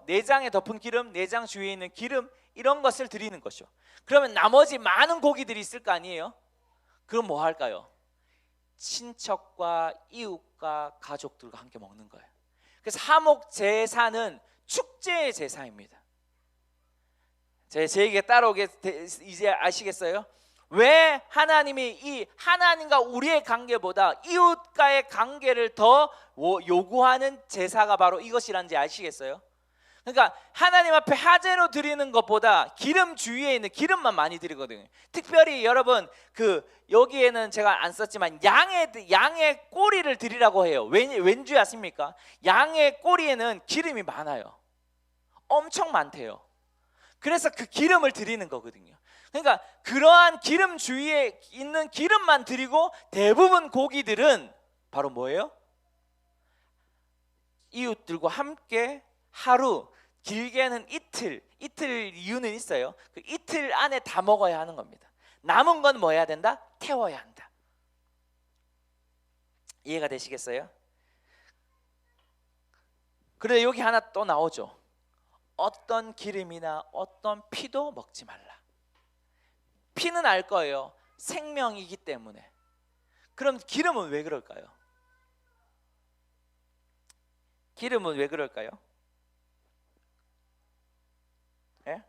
내장에 덮은 기름, 내장 주위에 있는 기름 이런 것을 드리는 것이죠. 그러면 나머지 많은 고기들이 있을 거 아니에요? 그럼 뭐 할까요? 친척과 이웃과 가족들과 함께 먹는 거예요. 그래서 하목 제사는 축제의 제사입니다. 제 얘기가 따라오게 이제 아시겠어요? 왜 하나님이 이 하나님과 우리의 관계보다 이웃과의 관계를 더 요구하는 제사가 바로 이것이란지 아시겠어요? 그러니까 하나님 앞에 하제로 드리는 것보다 기름 주위에 있는 기름만 많이 드리거든요. 특별히 여러분 여기에는 제가 안 썼지만 양의 꼬리를 드리라고 해요. 왠지 아십니까? 양의 꼬리에는 기름이 많아요. 엄청 많대요. 그래서 그 기름을 드리는 거거든요. 그러니까 그러한 기름 주위에 있는 기름만 드리고 대부분 고기들은 바로 뭐예요? 이웃들과 함께 하루, 길게는 이틀 이유는 있어요. 그 이틀 안에 다 먹어야 하는 겁니다. 남은 건 뭐 해야 된다? 태워야 한다. 이해가 되시겠어요? 그런데 여기 하나 또 나오죠. 어떤 기름이나 어떤 피도 먹지 말라. 피는 알 거예요. 생명이기 때문에. 그럼 기름은 왜 그럴까요? 기름은 왜 그럴까요? 예?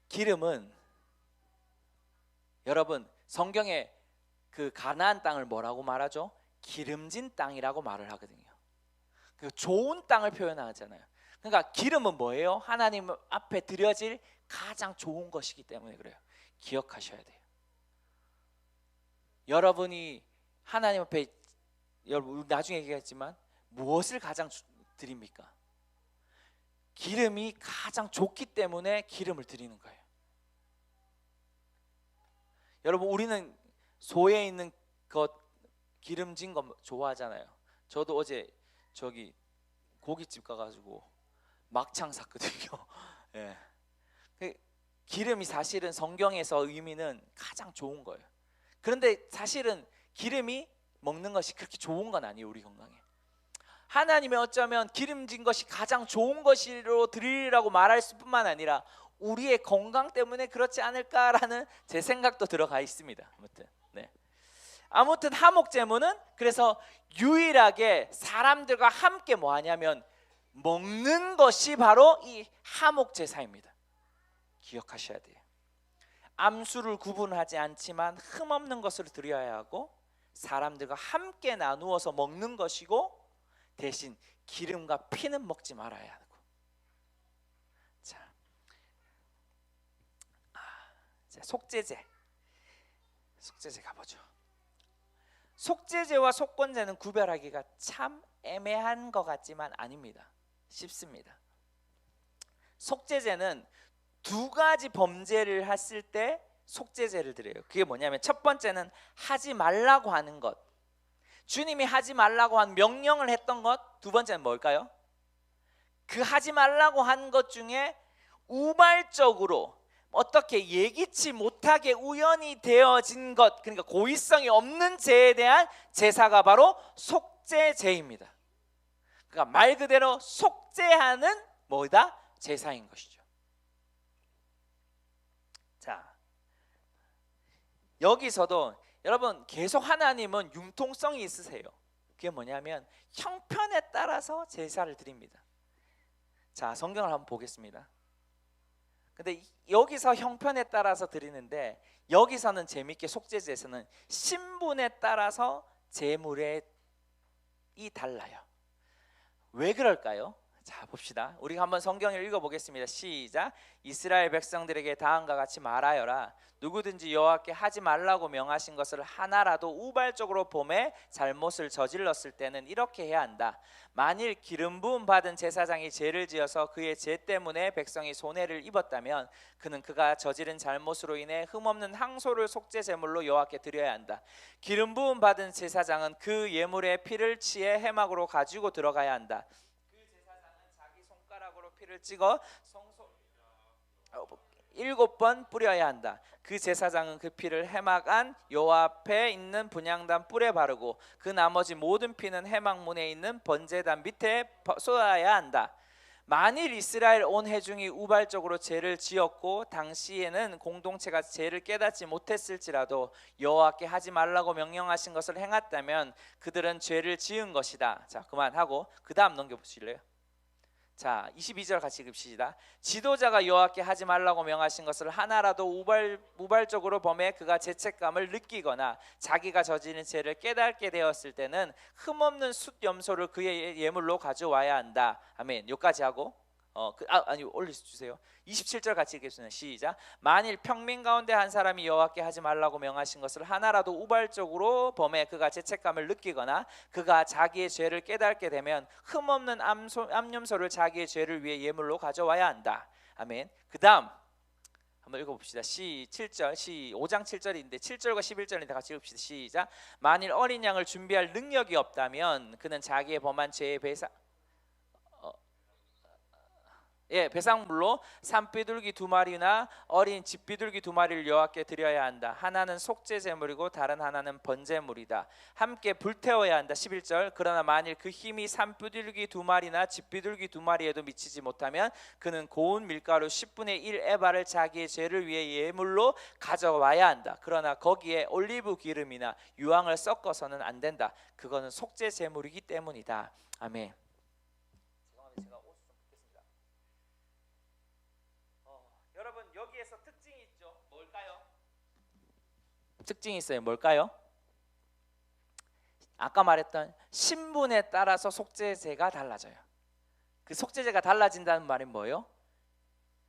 기름은 여러분 성경에 그 가나안 땅을 뭐라고 말하죠? 기름진 땅이라고 말을 하거든요. 그 좋은 땅을 표현하잖아요. 그러니까 기름은 뭐예요? 하나님 앞에 드려질 가장 좋은 것이기 때문에 그래요. 기억하셔야 돼요. 여러분이 하나님 앞에, 여러분 나중에 얘기했지만 무엇을 가장 드립니까? 기름이 가장 좋기 때문에 기름을 드리는 거예요. 여러분 우리는 소에 있는 것 기름진 거 좋아하잖아요. 저도 어제 저기 고깃집 가가지고 막창 샀거든요. 예. 기름이 사실은 성경에서 의미는 가장 좋은 거예요. 그런데 사실은 기름이 먹는 것이 그렇게 좋은 건 아니에요. 우리 건강에 하나님이 어쩌면 기름진 것이 가장 좋은 것으로 드리라고 말할 뿐만 아니라 우리의 건강 때문에 그렇지 않을까라는 제 생각도 들어가 있습니다. 아무튼 하목제물은 그래서 유일하게 사람들과 함께 뭐 하냐면 먹는 것이 바로 이 하목제사입니다. 기억하셔야 돼요. 암수를 구분하지 않지만 흠없는 것을 드려야 하고 사람들과 함께 나누어서 먹는 것이고 대신 기름과 피는 먹지 말아야 하고. 자, 속죄제 가보죠. 속죄제와 속건제는 구별하기가 참 애매한 것 같지만 아닙니다. 쉽습니다. 속죄제는 두 가지 범죄를 했을 때 속죄제를 드려요. 그게 뭐냐면 첫 번째는 하지 말라고 하는 것, 주님이 하지 말라고 한 명령을 했던 것. 두 번째는 뭘까요? 그 하지 말라고 한 것 중에 우발적으로 어떻게 예기치 못하게 우연히 되어진 것, 그러니까 고의성이 없는 죄에 대한 제사가 바로 속죄제입니다. 그러니까 말 그대로 속죄하는 뭐다? 제사인 것이죠. 자, 여기서도 여러분 계속 하나님은 융통성이 있으세요. 그게 뭐냐면 형편에 따라서 제사를 드립니다. 자, 성경을 한번 보겠습니다. 근데 여기서 형편에 따라서 드리는데 여기서는 재밌게 속죄제에서는 신분에 따라서 제물이 달라요. 왜 그럴까요? 자, 봅시다. 우리가 한번 성경을 읽어보겠습니다. 시작. 이스라엘 백성들에게 다음과 같이 말하여라. 누구든지 여호와께 하지 말라고 명하신 것을 하나라도 우발적으로 범해 잘못을 저질렀을 때는 이렇게 해야 한다. 만일 기름 부음 받은 제사장이 죄를 지어서 그의 죄 때문에 백성이 손해를 입었다면 그는 그가 저지른 잘못으로 인해 흠없는 항소를 속죄 제물로 여호와께 드려야 한다. 기름 부음 받은 제사장은 그 예물의 피를 취해 회막으로 가지고 들어가야 한다. 그 제사장은 자기 손가락으로 피를 찍어 7번 뿌려야 한다. 그 제사장은 그 피를 회막 안 여호와 앞에 있는 분향단 뿔에 바르고 그 나머지 모든 피는 회막 문에 있는 번제단 밑에 쏟아야 한다. 만일 이스라엘 온 회중이 우발적으로 죄를 지었고 당시에는 공동체가 죄를 깨닫지 못했을지라도 여호와께 하지 말라고 명령하신 것을 행했다면 그들은 죄를 지은 것이다. 자, 그만하고 그 다음 넘겨보실래요? 자, 22절 같이 읽읍시다. 지도자가 여호와께 하지 말라고 명하신 것을 하나라도 우발적으로 범해 그가 죄책감을 느끼거나 자기가 저지른 죄를 깨닫게 되었을 때는 흠없는 숫 염소를 그의 예물로 가져와야 한다. 아멘. 여기까지 하고 올려주세요. 27절 같이 읽겠습니다. 시작. 만일 평민 가운데 한 사람이 여호와께 하지 말라고 명하신 것을 하나라도 우발적으로 범해 그가 죄책감을 느끼거나 그가 자기의 죄를 깨닫게 되면 흠없는 암염소를 자기의 죄를 위해 예물로 가져와야 한다. 아멘. 그 다음 한번 읽어봅시다. 5장 7절인데 7절과 11절인데 같이 읽읍시다. 시작. 만일 어린 양을 준비할 능력이 없다면 그는 자기의 범한 죄의 배상물로 산비둘기 2마리나 어린 집비둘기 2마리를 여호와께 드려야 한다. 하나는 속죄 제물이고 다른 하나는 번제물이다. 함께 불태워야 한다. 11절. 그러나 만일 그 힘이 산비둘기 2마리나 집비둘기 2마리에도 미치지 못하면 그는 고운 밀가루 10분의 1 에바를 자기의 죄를 위해 예물로 가져와야 한다. 그러나 거기에 올리브 기름이나 유황을 섞어서는 안 된다. 그거는 속죄 제물이기 때문이다. 아멘. 여러분 여기 여기에서 특징이 있죠. 뭘까요? 특징이 있어요. 뭘까요? 아까 말했던 신분에 따라서 속죄제가 달라져요. 그 속죄제가 달라진다는 말이 뭐예요?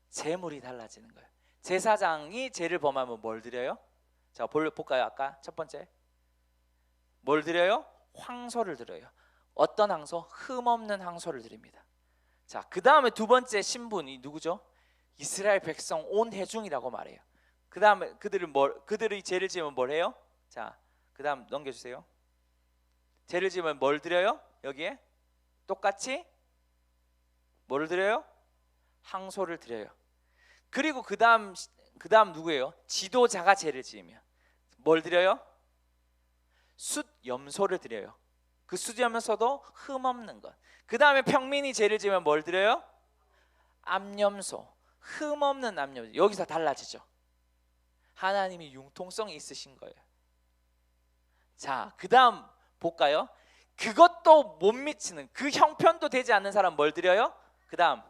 제물이 달라지는 거예요. 제사장이 죄를 범하면 뭘 드려요? 자, 볼까요? 아까 첫 번째 뭘 드려요? 황소를 드려요. 어떤 황소? 흠없는 황소를 드립니다. 자, 그 다음에 두 번째 신분이 누구죠? 이스라엘 백성 온 회중이라고 말해요. 그 다음에 그들이 죄를 지으면 뭘 해요? 자, 그 다음 넘겨주세요. 죄를 지으면 뭘 드려요? 여기에 똑같이 뭘 드려요? 항소를 드려요. 그리고 그 다음 누구예요? 지도자가 죄를 지으면 뭘 드려요? 숫염소를 드려요. 그 숫염소도 흠없는 것. 그 다음에 평민이 죄를 지으면 뭘 드려요? 암염소, 흠없는 암염소. 여기서 달라지죠. 하나님이 융통성이 있으신 거예요. 자, 그 다음 볼까요? 그것도 못 미치는, 그 형편도 되지 않는 사람 뭘 드려요? 그 다음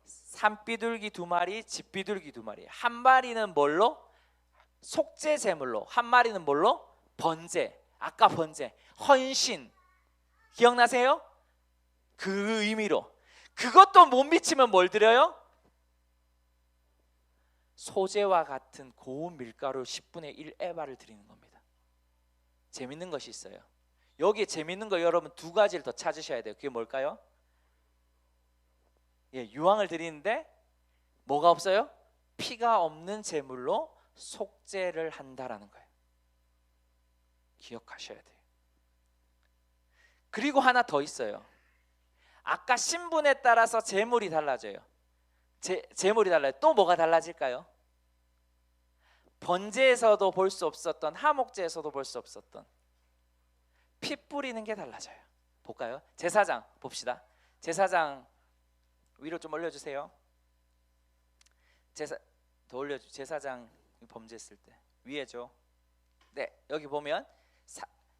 산비둘기 2마리, 집비둘기 2마리. 한 마리는 뭘로? 속죄 제물로. 한 마리는 뭘로? 번제. 아까 번제, 헌신. 기억나세요? 그 의미로. 그것도 못 미치면 뭘 드려요? 소재와 같은 고운 밀가루 10분의 1 에바를 드리는 겁니다. 재밌는 것이 있어요. 여기에 재밌는 거 여러분 두 가지를 더 찾으셔야 돼요. 그게 뭘까요? 유황을 드리는데 뭐가 없어요? 피가 없는 제물로 속죄를 한다라는 거예요. 기억하셔야 돼요. 그리고 하나 더 있어요. 아까 신분에 따라서 제물이 달라져요. 제물이 달라요. 또 뭐가 달라질까요? 번제에서도 볼 수 없었던, 하목제에서도 볼 수 없었던 피 뿌리는 게 달라져요. 볼까요? 제사장 봅시다. 제사장 위로 좀 올려주세요. 제사장 범죄했을 때 위에죠. 네, 여기 보면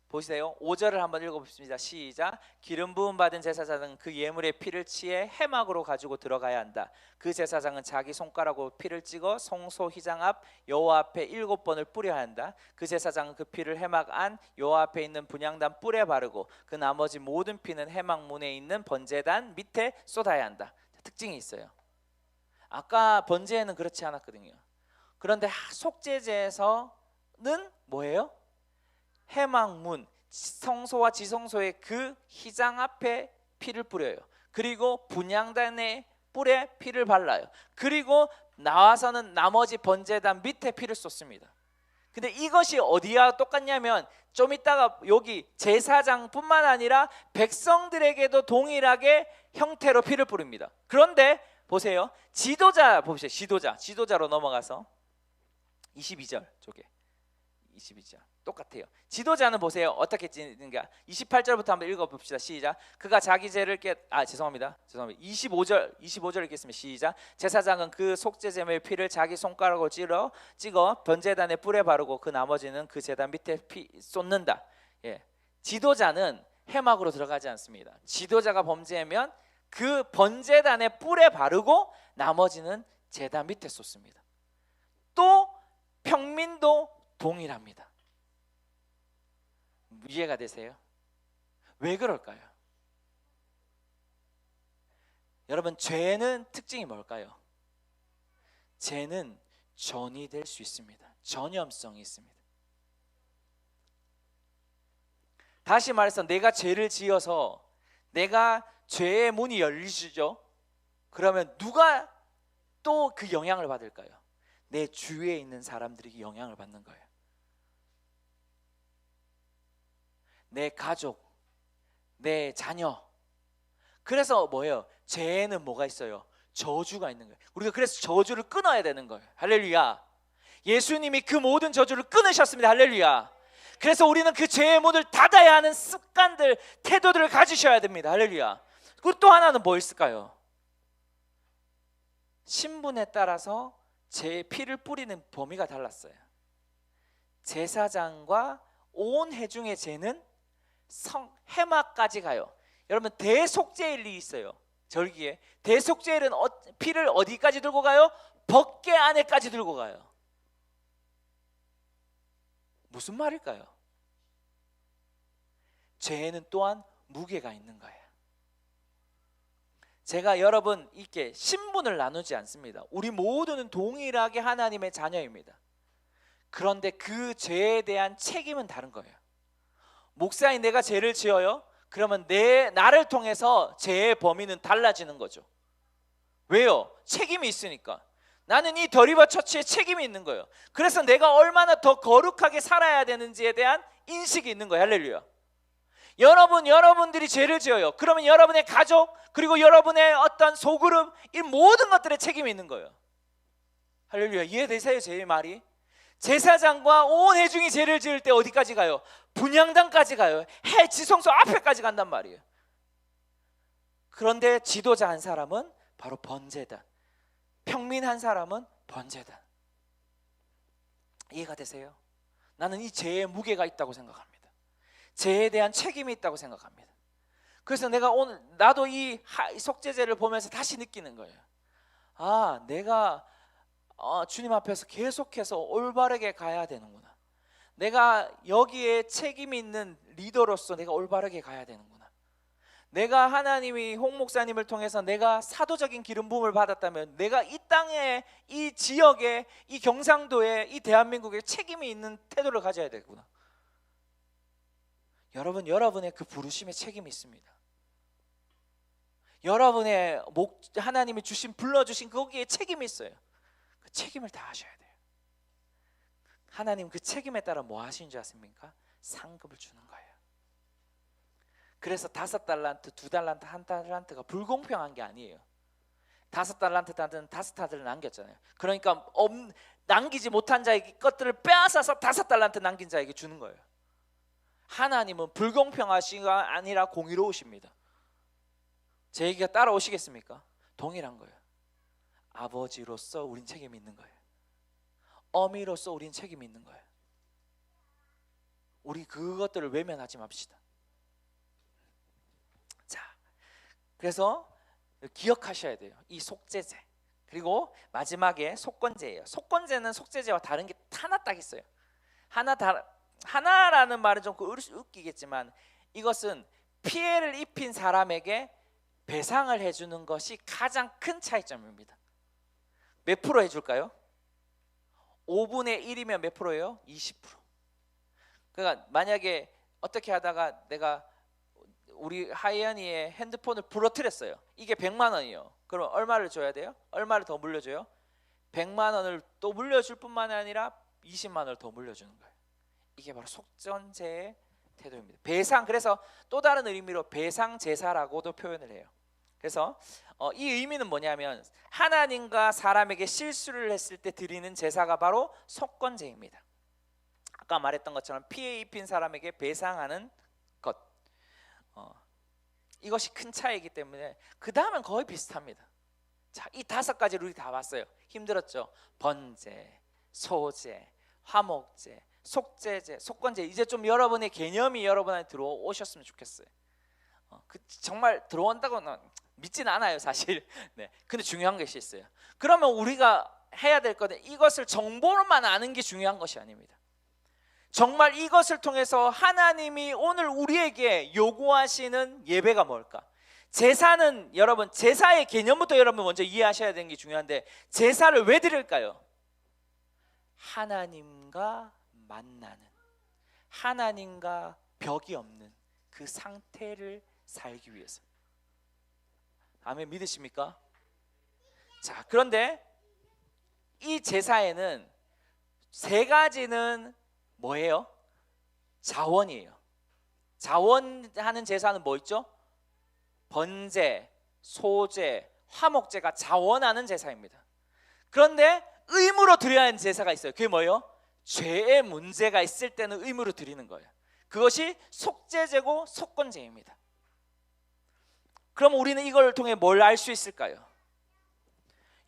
보세요. 5절을 한번 읽어봅시다. 시작. 기름 부음 받은 제사장은 그 예물의 피를 취해 해막으로 가지고 들어가야 한다. 그 제사장은 자기 손가락으로 피를 찍어 성소 휘장 앞 여호와 앞에 7번을 뿌려야 한다. 그 제사장은 그 피를 해막 안 여호와 앞에 있는 분향단 뿔에 바르고 그 나머지 모든 피는 해막 문에 있는 번제단 밑에 쏟아야 한다. 특징이 있어요. 아까 번제에는 그렇지 않았거든요. 그런데 속죄제에서는 뭐예요? 해막문, 성소와 지성소의 그 휘장 앞에 피를 뿌려요. 그리고 분향단의 뿔에 피를 발라요. 그리고 나와서는 나머지 번제단 밑에 피를 쏟습니다. 근데 이것이 어디와 똑같냐면 좀 이따가 여기 제사장뿐만 아니라 백성들에게도 동일하게 형태로 피를 뿌립니다. 그런데 보세요. 지도자 봅시다. 지도자로 넘어가서 22절 쪽에 22절 똑같아요. 지도자는 보세요. 어떻게 지는가? 28절부터 한번 읽어봅시다. 시작. 그가 자기 죄를 죄송합니다. 25절 읽겠습니다. 시작. 제사장은 그 속죄제물의 피를 자기 손가락으로 찍어 번제단에 뿔에 바르고 그 나머지는 그 제단 밑에 피 쏟는다. 지도자는 해막으로 들어가지 않습니다. 지도자가 범죄하면 그 번제단에 뿔에 바르고 나머지는 제단 밑에 쏟습니다. 또 평민도 동일합니다. 이해가 되세요? 왜 그럴까요? 여러분, 죄는 특징이 뭘까요? 죄는 전이될 수 있습니다. 전염성이 있습니다. 다시 말해서 내가 죄를 지어서 내가 죄의 문이 열리시죠? 그러면 누가 또 그 영향을 받을까요? 내 주위에 있는 사람들이 영향을 받는 거예요. 내 가족, 내 자녀. 그래서 뭐예요? 죄에는 뭐가 있어요? 저주가 있는 거예요. 우리가 그래서 저주를 끊어야 되는 거예요. 할렐루야. 예수님이 그 모든 저주를 끊으셨습니다. 할렐루야. 그래서 우리는 그 죄의 문을 닫아야 하는 습관들, 태도들을 가지셔야 됩니다. 할렐루야. 그리고 또 하나는 뭐 있을까요? 신분에 따라서 제 피를 뿌리는 범위가 달랐어요. 제사장과 온 회중의 죄는 해막까지 가요. 여러분, 대속죄일이 있어요. 절기에 대속죄일은 피를 어디까지 들고 가요? 벗개 안에까지 들고 가요. 무슨 말일까요? 죄에는 또한 무게가 있는 거예요. 제가 여러분 이렇게 신분을 나누지 않습니다. 우리 모두는 동일하게 하나님의 자녀입니다. 그런데 그 죄에 대한 책임은 다른 거예요. 목사인 내가 죄를 지어요? 그러면 나를 통해서 죄의 범위는 달라지는 거죠. 왜요? 책임이 있으니까. 나는 이 더리버 처치에 책임이 있는 거예요. 그래서 내가 얼마나 더 거룩하게 살아야 되는지에 대한 인식이 있는 거예요. 할렐루야. 여러분들이 죄를 지어요. 그러면 여러분의 가족, 그리고 여러분의 어떤 소그룹, 이 모든 것들에 책임이 있는 거예요. 할렐루야. 이해되세요? 제 말이? 제사장과 온 회중이 죄를 지을 때 어디까지 가요? 분향단까지 가요. 지성소 앞에까지 간단 말이에요. 그런데 지도자 한 사람은 바로 번제단, 평민 한 사람은 번제단. 이해가 되세요? 나는 이 죄의 무게가 있다고 생각합니다. 죄에 대한 책임이 있다고 생각합니다. 그래서 내가 오늘 나도 이 속죄제를 보면서 다시 느끼는 거예요. 아, 내가 주님 앞에서 계속해서 올바르게 가야 되는구나. 내가 여기에 책임이 있는 리더로서 내가 올바르게 가야 되는구나. 내가 하나님이 홍 목사님을 통해서 내가 사도적인 기름 부음을 받았다면 내가 이 땅에, 이 지역에, 이 경상도에, 이 대한민국에 책임이 있는 태도를 가져야 되구나. 여러분의 그 부르심에 책임이 있습니다. 여러분의 하나님이 불러주신 거기에 책임이 있어요. 그 책임을 다 하셔야 돼요. 하나님 그 책임에 따라 뭐 하시는 줄 아십니까? 상급을 주는 거예요. 그래서 5달란트, 2달란트, 1달란트가 불공평한 게 아니에요. 5달란트는 5달란트를 남겼잖아요. 그러니까 남기지 못한 자에게 것들을 빼앗아서 5달란트 남긴 자에게 주는 거예요. 하나님은 불공평하시가 아니라 공의로우십니다. 제 얘기가 따라오시겠습니까? 동일한 거예요. 아버지로서 우린 책임이 있는 거예요. 어미로서 우린 책임이 있는 거예요. 우리 그것들을 외면하지 맙시다. 자, 그래서 기억하셔야 돼요. 이 속죄제. 그리고 마지막에 속건제예요. 속건제는 속죄제와 다른 게 하나 딱 있어요. 하나라는 말은 좀 웃기겠지만 이것은 피해를 입힌 사람에게 배상을 해주는 것이 가장 큰 차이점입니다. 몇 프로 해줄까요? 5분의 1이면 몇 프로예요? 20%. 그러니까 만약에 어떻게 하다가 내가 우리 하이언이의 핸드폰을 부러뜨렸어요. 이게 100만 원이에요. 그럼 얼마를 줘야 돼요? 얼마를 더 물려줘요? 100만 원을 또 물려줄 뿐만 아니라 20만 원을 더 물려주는 거예요. 이게 바로 속전제의 태도입니다. 배상, 그래서 또 다른 의미로 배상 제사라고도 표현을 해요. 그래서 이 의미는 뭐냐면 하나님과 사람에게 실수를 했을 때 드리는 제사가 바로 속건제입니다. 아까 말했던 것처럼 피해 입힌 사람에게 배상하는 것, 이것이 큰 차이이기 때문에 그 다음은 거의 비슷합니다. 자, 이 5가지를 우리 다 봤어요. 힘들었죠? 번제, 소제, 화목제, 속죄제, 속건제. 이제 좀 여러분의 개념이 여러분한테 들어오셨으면 좋겠어요. 정말 들어온다고는 믿진 않아요, 사실. 네. 근데 중요한 것이 있어요. 그러면 우리가 해야 될 거는 이것을 정보로만 아는 게 중요한 것이 아닙니다. 정말 이것을 통해서 하나님이 오늘 우리에게 요구하시는 예배가 뭘까? 제사는 여러분, 제사의 개념부터 여러분 먼저 이해하셔야 되는 게 중요한데, 제사를 왜 드릴까요? 하나님과 만나는, 하나님과 벽이 없는 그 상태를 살기 위해서. 아멘, 믿으십니까? 자, 그런데 이 제사에는 3가지는 뭐예요? 자원이에요. 자원하는 제사는 뭐 있죠? 번제, 소제, 화목제가 자원하는 제사입니다. 그런데 의무로 드려야 하는 제사가 있어요. 그게 뭐예요? 죄의 문제가 있을 때는 의무로 드리는 거예요. 그것이 속죄제고 속건제입니다. 그럼 우리는 이걸 통해 뭘 알 수 있을까요?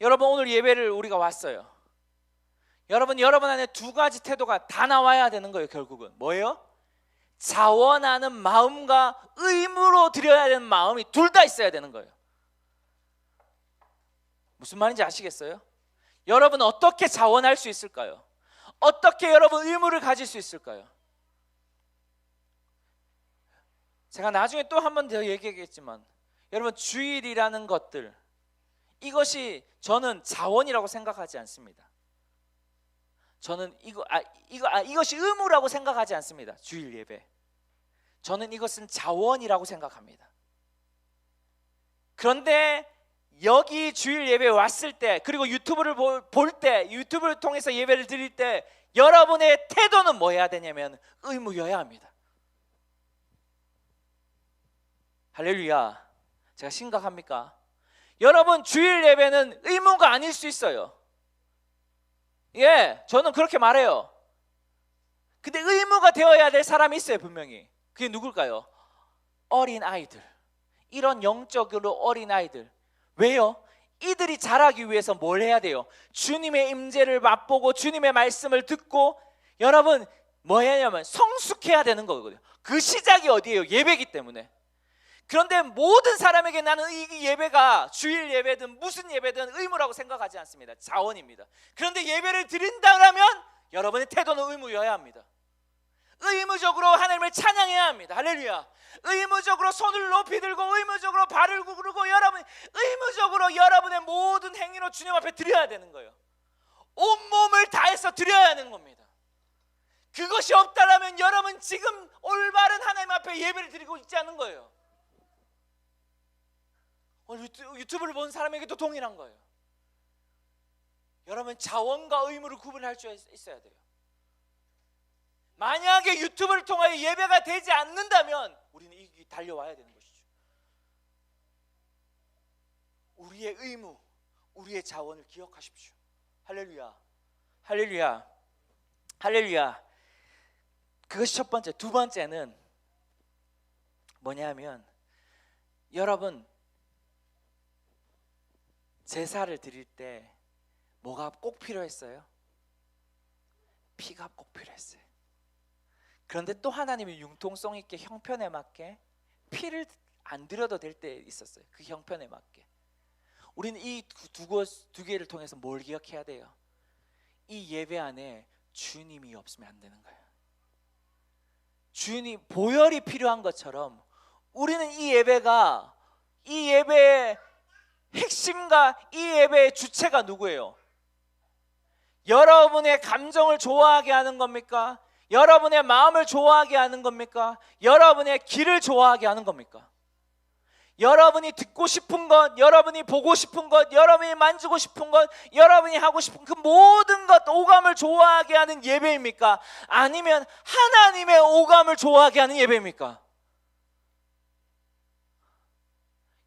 여러분, 오늘 예배를 우리가 왔어요. 여러분 안에 2가지 태도가 다 나와야 되는 거예요. 결국은 뭐예요? 자원하는 마음과 의무로 드려야 되는 마음이 둘 다 있어야 되는 거예요. 무슨 말인지 아시겠어요? 여러분 어떻게 자원할 수 있을까요? 어떻게 여러분 의무를 가질 수 있을까요? 제가 나중에 또 한 번 더 얘기하겠지만 여러분 주일이라는 것들, 이것이 저는 자원이라고 생각하지 않습니다. 저는 이것이 의무라고 생각하지 않습니다. 주일 예배, 저는 이것은 자원이라고 생각합니다. 그런데 여기 주일 예배에 왔을 때, 그리고 유튜브를 볼 때, 유튜브를 통해서 예배를 드릴 때 여러분의 태도는 뭐 해야 되냐면 의무여야 합니다. 할렐루야. 제가 심각합니까? 여러분 주일 예배는 의무가 아닐 수 있어요. 예, 저는 그렇게 말해요. 근데 의무가 되어야 될 사람이 있어요, 분명히. 그게 누굴까요? 어린 아이들. 이런 영적으로 어린 아이들. 왜요? 이들이 자라기 위해서 뭘 해야 돼요? 주님의 임재를 맛보고 주님의 말씀을 듣고, 여러분 뭐 해야 하냐면 성숙해야 되는 거거든요. 그 시작이 어디예요? 예배이기 때문에. 그런데 모든 사람에게 나는 이 예배가 주일 예배든 무슨 예배든 의무라고 생각하지 않습니다. 자원입니다. 그런데 예배를 드린다면 여러분의 태도는 의무여야 합니다. 의무적으로 하나님을 찬양해야 합니다. 할렐루야. 의무적으로 손을 높이 들고 의무적으로 발을 구르고 여러분 의무적으로 여러분의 모든 행위로 주님 앞에 드려야 되는 거예요. 온몸을 다해서 드려야 하는 겁니다. 그것이 없다라면 여러분 지금 올바른 하나님 앞에 예배를 드리고 있지 않은 거예요. 유튜브를 본 사람에게도 동일한 거예요. 여러분 자원과 의무를 구분할 수 있어야 돼요. 만약에 유튜브를 통하여 예배가 되지 않는다면 우리는 이 달려와야 되는 것이죠. 우리의 의무, 우리의 자원을 기억하십시오. 할렐루야. 할렐루야. 할렐루야. 그것이 첫 번째. 두 번째는 뭐냐면 여러분 제사를 드릴 때 뭐가 꼭 필요했어요? 피가 꼭 필요했어요. 그런데 또 하나님이 융통성 있게 형편에 맞게 피를 안 드려도 될 때 있었어요. 그 형편에 맞게. 우리는 이 두 개를 통해서 뭘 기억해야 돼요? 이 예배 안에 주님이 없으면 안 되는 거예요. 주님 보혈이 필요한 것처럼 우리는 이 예배의 핵심과 이 예배의 주체가 누구예요? 여러분의 감정을 좋아하게 하는 겁니까? 여러분의 마음을 좋아하게 하는 겁니까? 여러분의 길을 좋아하게 하는 겁니까? 여러분이 듣고 싶은 것, 여러분이 보고 싶은 것, 여러분이 만지고 싶은 것, 여러분이 하고 싶은 그 모든 것, 오감을 좋아하게 하는 예배입니까? 아니면 하나님의 오감을 좋아하게 하는 예배입니까?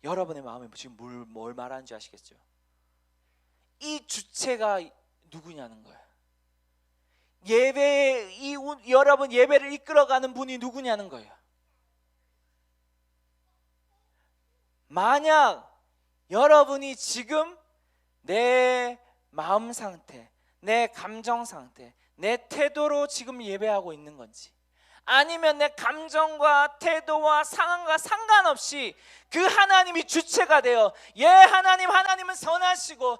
여러분의 마음에 지금 뭘 말하는지 아시겠죠? 이 주체가 누구냐는 거예요. 여러분 예배를 이끌어가는 분이 누구냐는 거예요. 만약 여러분이 지금 내 마음 상태, 내 감정 상태, 내 태도로 지금 예배하고 있는 건지, 아니면 내 감정과 태도와 상황과 상관없이 그 하나님이 주체가 되어 하나님은 선하시고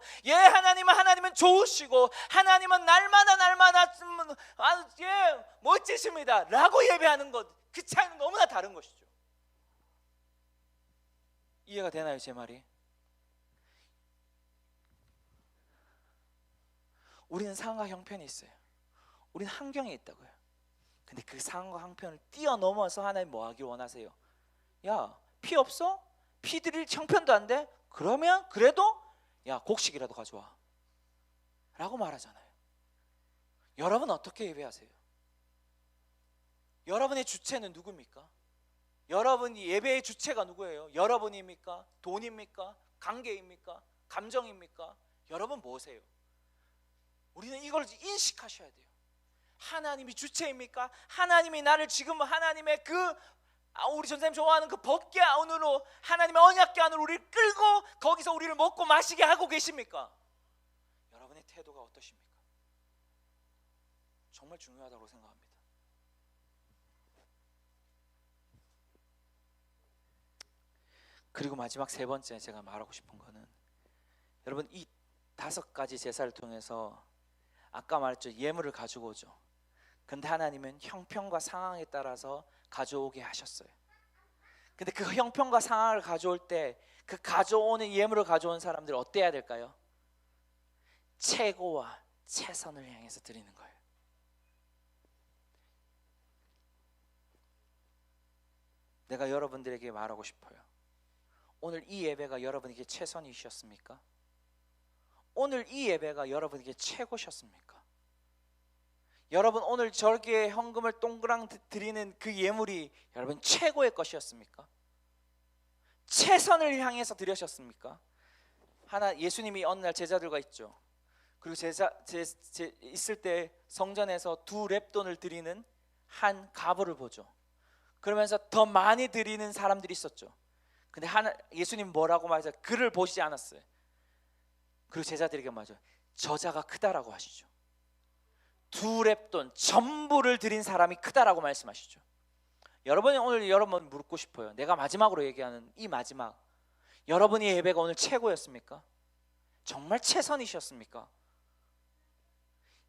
하나님은 좋으시고 하나님은 날마다 멋지십니다 라고 예배하는 것, 그 차이는 너무나 다른 것이죠. 이해가 되나요, 제 말이? 우리는 상황과 형편이 있어요. 우리는 환경에 있다고요. 근데 그 상황과 형편을 뛰어넘어서 하나님 뭐 하길 원하세요? 야, 피 없어? 피 드릴 형편도 안 돼? 그러면 그래도 야, 곡식이라도 가져와 라고 말하잖아요. 여러분 어떻게 예배하세요? 여러분의 주체는 누굽니까? 여러분이 예배의 주체가 누구예요? 여러분입니까? 돈입니까? 관계입니까? 감정입니까? 여러분 뭐세요? 우리는 이걸 인식하셔야 돼요. 하나님이 주체입니까? 하나님이 나를 지금 하나님의 우리 전사님 좋아하는 그 법궤 안으로, 하나님의 언약궤 안으로 우리를 끌고 거기서 우리를 먹고 마시게 하고 계십니까? 여러분의 태도가 어떠십니까? 정말 중요하다고 생각합니다. 그리고 마지막 세 번째 제가 말하고 싶은 거는, 여러분, 이 5가지 제사를 통해서 아까 말했죠, 예물을 가지고 오죠. 근데 하나님은 형편과 상황에 따라서 가져오게 하셨어요. 근데 그 형편과 상황을 가져올 때 그 가져오는 예물을 가져온 사람들 어때야 될까요? 최고와 최선을 향해서 드리는 거예요. 내가 여러분들에게 말하고 싶어요. 오늘 이 예배가 여러분에게 최선이셨습니까? 오늘 이 예배가 여러분에게 최고셨습니까? 여러분, 오늘 절기에 헌금을 동그랑 드리는 그 예물이 여러분 최고의 것이었습니까? 최선을 향해서 드리셨습니까? 예수님이 어느 날 제자들과 있죠. 그리고 있을 때 성전에서 2렙돈을 드리는 한 가부를 보죠. 그러면서 더 많이 드리는 사람들이 있었죠. 근데 예수님 뭐라고 말하죠? 그를 보시지 않았어요. 그리고 제자들에게 말하죠. 저자가 크다라고 하시죠. 2렙돈 전부를 드린 사람이 크다라고 말씀하시죠. 여러분이 오늘 여러분 묻고 싶어요. 내가 마지막으로 얘기하는 이 마지막, 여러분의 예배가 오늘 최고였습니까? 정말 최선이셨습니까?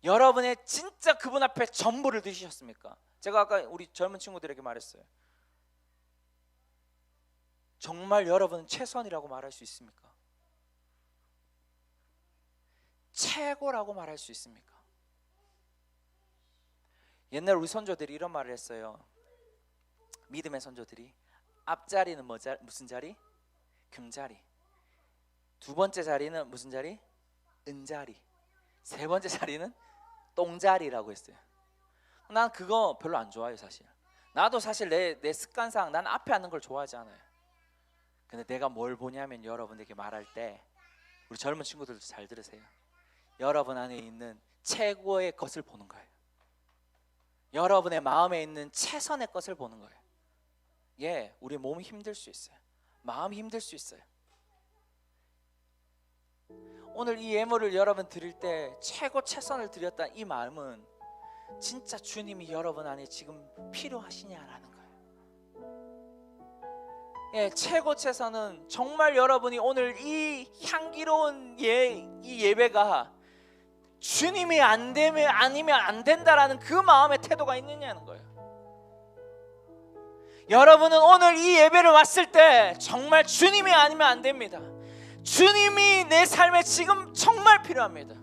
여러분의 진짜 그분 앞에 전부를 드리셨습니까? 제가 아까 우리 젊은 친구들에게 말했어요. 정말 여러분은 최선이라고 말할 수 있습니까? 최고라고 말할 수 있습니까? 옛날 우리 선조들이 이런 말을 했어요. 믿음의 선조들이 앞자리는 무슨 자리? 금자리. 2번째 자리는 무슨 자리? 은자리. 3번째 자리는 똥자리라고 했어요. 난 그거 별로 안 좋아해요. 사실 나도 사실 내 습관상 난 앞에 앉는 걸 좋아하지 않아요. 근데 내가 뭘 보냐면, 여러분에게 말할 때 우리 젊은 친구들도 잘 들으세요. 여러분 안에 있는 최고의 것을 보는 거예요. 여러분의 마음에 있는 최선의 것을 보는 거예요. 예, 우리 몸이 힘들 수 있어요. 마음이 힘들 수 있어요. 오늘 이 예물을 여러분 드릴 때 최고 최선을 드렸다, 이 마음은 진짜 주님이 여러분 안에 지금 필요하시냐라는 거예요. 예, 최고 최선은 정말 여러분이 오늘 이 향기로운 이 예배가 주님이 안 되면 아니면 안 된다라는 그 마음의 태도가 있느냐는 거예요. 여러분은 오늘 이 예배를 왔을 때 정말 주님이 아니면 안 됩니다. 주님이 내 삶에 지금 정말 필요합니다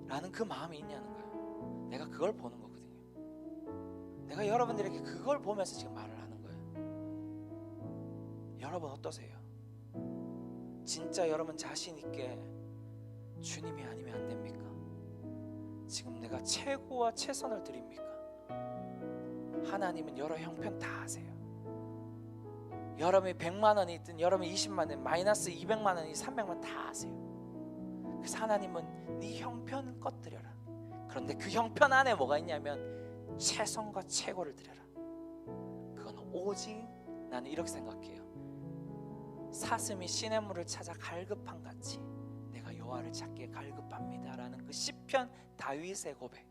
라는 그 마음이 있냐는 거예요. 내가 그걸 보는 거거든요. 내가 여러분들에게 그걸 보면서 지금 말을 하는 거예요. 여러분 어떠세요? 진짜 여러분 자신 있게 주님이 아니면 안 됩니까? 지금 내가 최고와 최선을 드립니까? 하나님은 여러 형편 다 아세요. 여러분이 100만 원이 있든 여러분이 20만 원, 마이너스 200만 원이 300만 원 다 아세요. 그래서 하나님은 네 형편껏 드려라. 그런데 그 형편 안에 뭐가 있냐면 최선과 최고를 드려라. 그건 오직, 나는 이렇게 생각해요. 사슴이 시냇물을 찾아 갈급한 같이 내가 여호와를 찾기에 갈급합니다 라는 그 시편 다윗의 고백.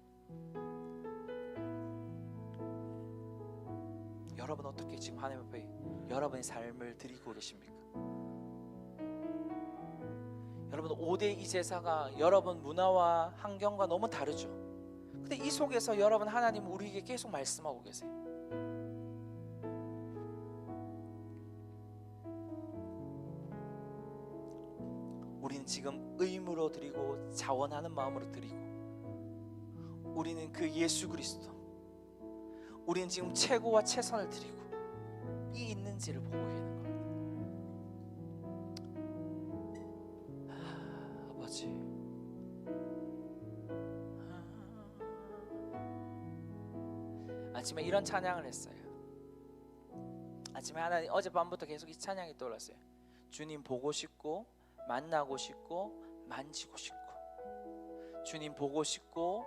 여러분 어떻게 지금 하나님 앞에 여러분의 삶을 드리고 계십니까? 여러분 5대2 제사가 여러분 문화와 환경과 너무 다르죠. 근데 이 속에서 여러분 하나님은 우리에게 계속 말씀하고 계세요. 우리는 지금 의무로 드리고 자원하는 마음으로 드리고, 우리는 그 예수 그리스도, 우리는 지금 최고와 최선을 드리고 이 있는지를 보고 계는 겁니다. 아버지, 아침에 이런 찬양을 했어요. 아침에 하나님, 어젯밤부터 계속 이 찬양이 떠올랐어요. 주님 보고 싶고 만나고 싶고 만지고 싶고, 주님 보고 싶고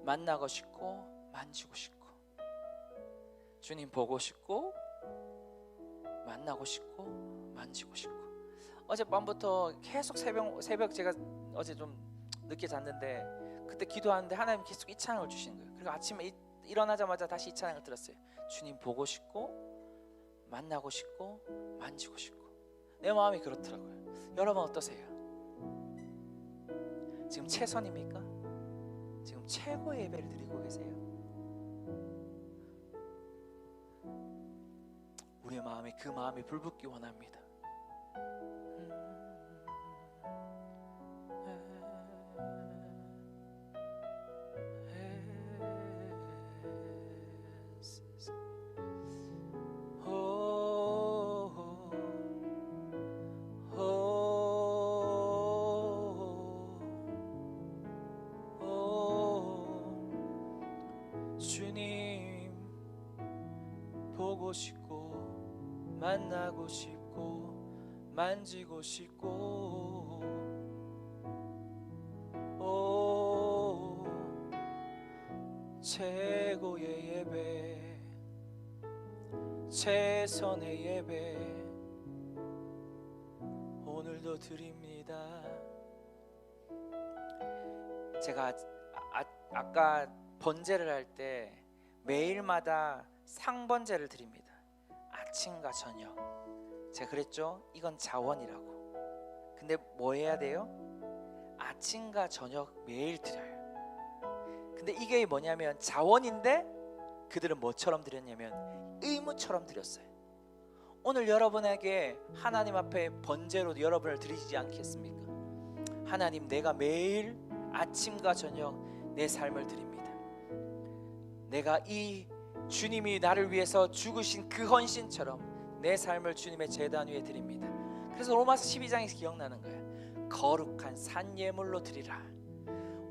만나고 싶고 만지고 싶고, 주님 보고 싶고 만나고 싶고 만지고 싶고. 어젯밤부터 계속 새벽 제가 어제 좀 늦게 잤는데 그때 기도하는데 하나님 계속 이 찬양을 주시는 거예요. 그리고 아침에 일어나자마자 다시 이 찬양을 들었어요. 주님 보고 싶고 만나고 싶고 만지고 싶고. 내 마음이 그렇더라고요. 여러분 어떠세요? 지금 최선입니까? 지금 최고의 예배를 드리고 계세요? 우리의 마음이 그 마음이 불붙기 원합니다. 주님 보고 싶고 만나고 싶고 만지고 싶고 오 최고의 예배 최선의 예배 오늘도 드립니다. 제가 아까 번제를 할 때 매일마다 상번제를 드립니다. 아침과 저녁. 제가 그랬죠? 이건 자원이라고. 근데 뭐 해야 돼요? 아침과 저녁 매일 드려요. 근데 이게 뭐냐면 자원인데 그들은 뭐처럼 드렸냐면 의무처럼 드렸어요. 오늘 여러분에게 하나님 앞에 번제로 여러분을 드리지 않겠습니까? 하나님, 내가 매일 아침과 저녁 내 삶을 드립니다. 내가 이 주님이 나를 위해서 죽으신 그 헌신처럼 내 삶을 주님의 제단 위에 드립니다. 그래서 로마서 12장에서 기억나는 거예요. 거룩한 산 예물로 드리라.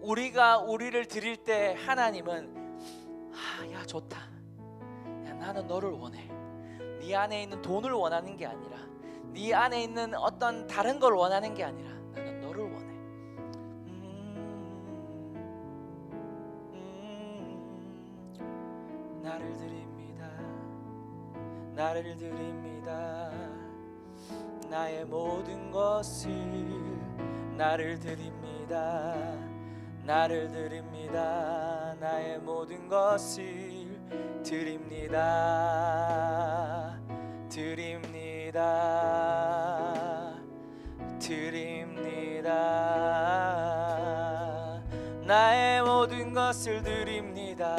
우리가 우리를 드릴 때 하나님은 야 좋다, 야 나는 너를 원해. 네 안에 있는 돈을 원하는 게 아니라, 네 안에 있는 어떤 다른 걸 원하는 게 아니라 나는 너를 원해. 나를 드립니다. 나를 드립니다. 나의 모든 것을 나를 드립니다. 나를 드립니다. 나의 모든 것을 드립니다. 드립니다. 드립니다. 나의 모든 것을 드립니다.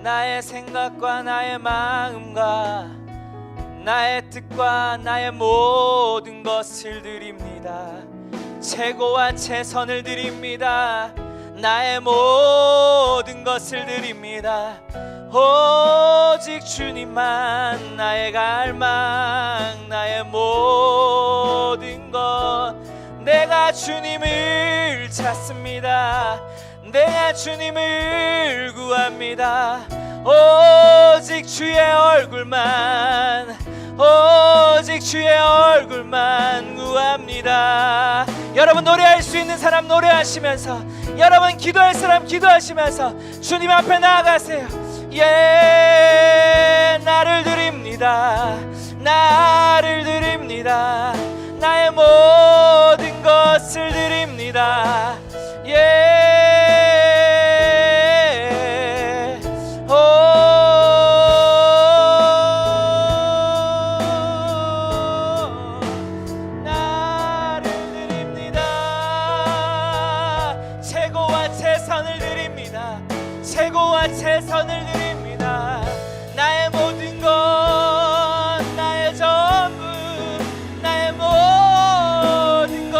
나의 생각과 나의 마음과 나의 뜻과 나의 모든 것을 드립니다. 최고와 최선을 드립니다. 나의 모든 것을 드립니다. 오직 주님만 나의 갈망, 나의 모든 것. 내가 주님을 찾습니다. 내가 주님을 구합니다. 오직 주의 얼굴만, 오직 주의 얼굴만 구합니다. 여러분 노래할 수 있는 사람 노래하시면서, 여러분 기도할 사람 기도하시면서 주님 앞에 나아가세요. 예, 나를 드립니다. 나를 드립니다. 나의 모든 것을 드립니다. 나를 드립니다. 최고와 최선을 드립니다. 최고와 최선을 드립니다. 나의 모든 것, 나의 전부, 나의 모든 것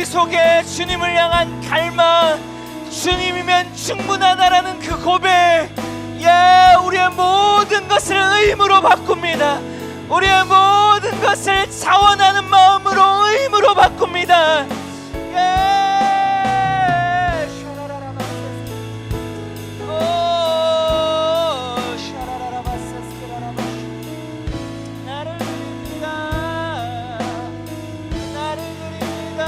우리 속에 주님을 향한 갈망, 주님이면 충분하다라는 그 고백, 우리의 모든 것을 의무로 바꿉니다. 우리의 모든 것을 자원하는 마음으로 의무로 바꿉니다. 나를 그립니다. 나를 그립니다.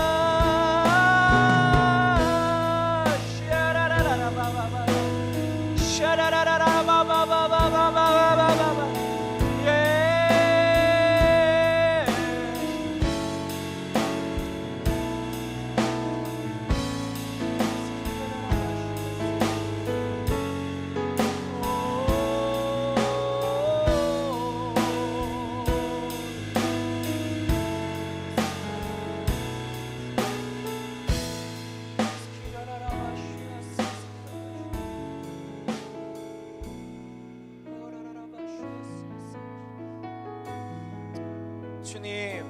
샤라라라바바바 샤라라라바바바바바바바바 주님,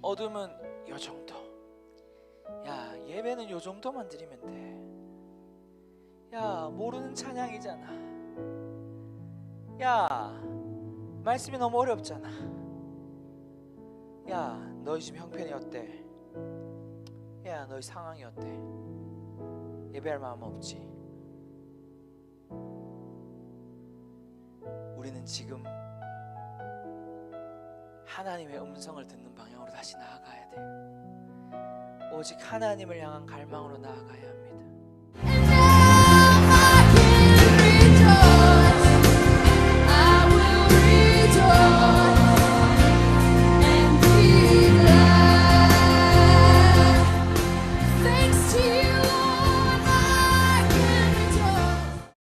어둠은 요 정도. 예배는 요 정도만 드리면 돼. 모르는 찬양이잖아. 말씀이 너무 어렵잖아. 너희 집 형편이 어때? 너희 상황이 어때? 예배할 마음 없지? 우리는 지금 하나님의 음성을 듣는 방향으로 다시 나아가야 돼. 오직 하나님을 향한 갈망으로 나아가야 합니다.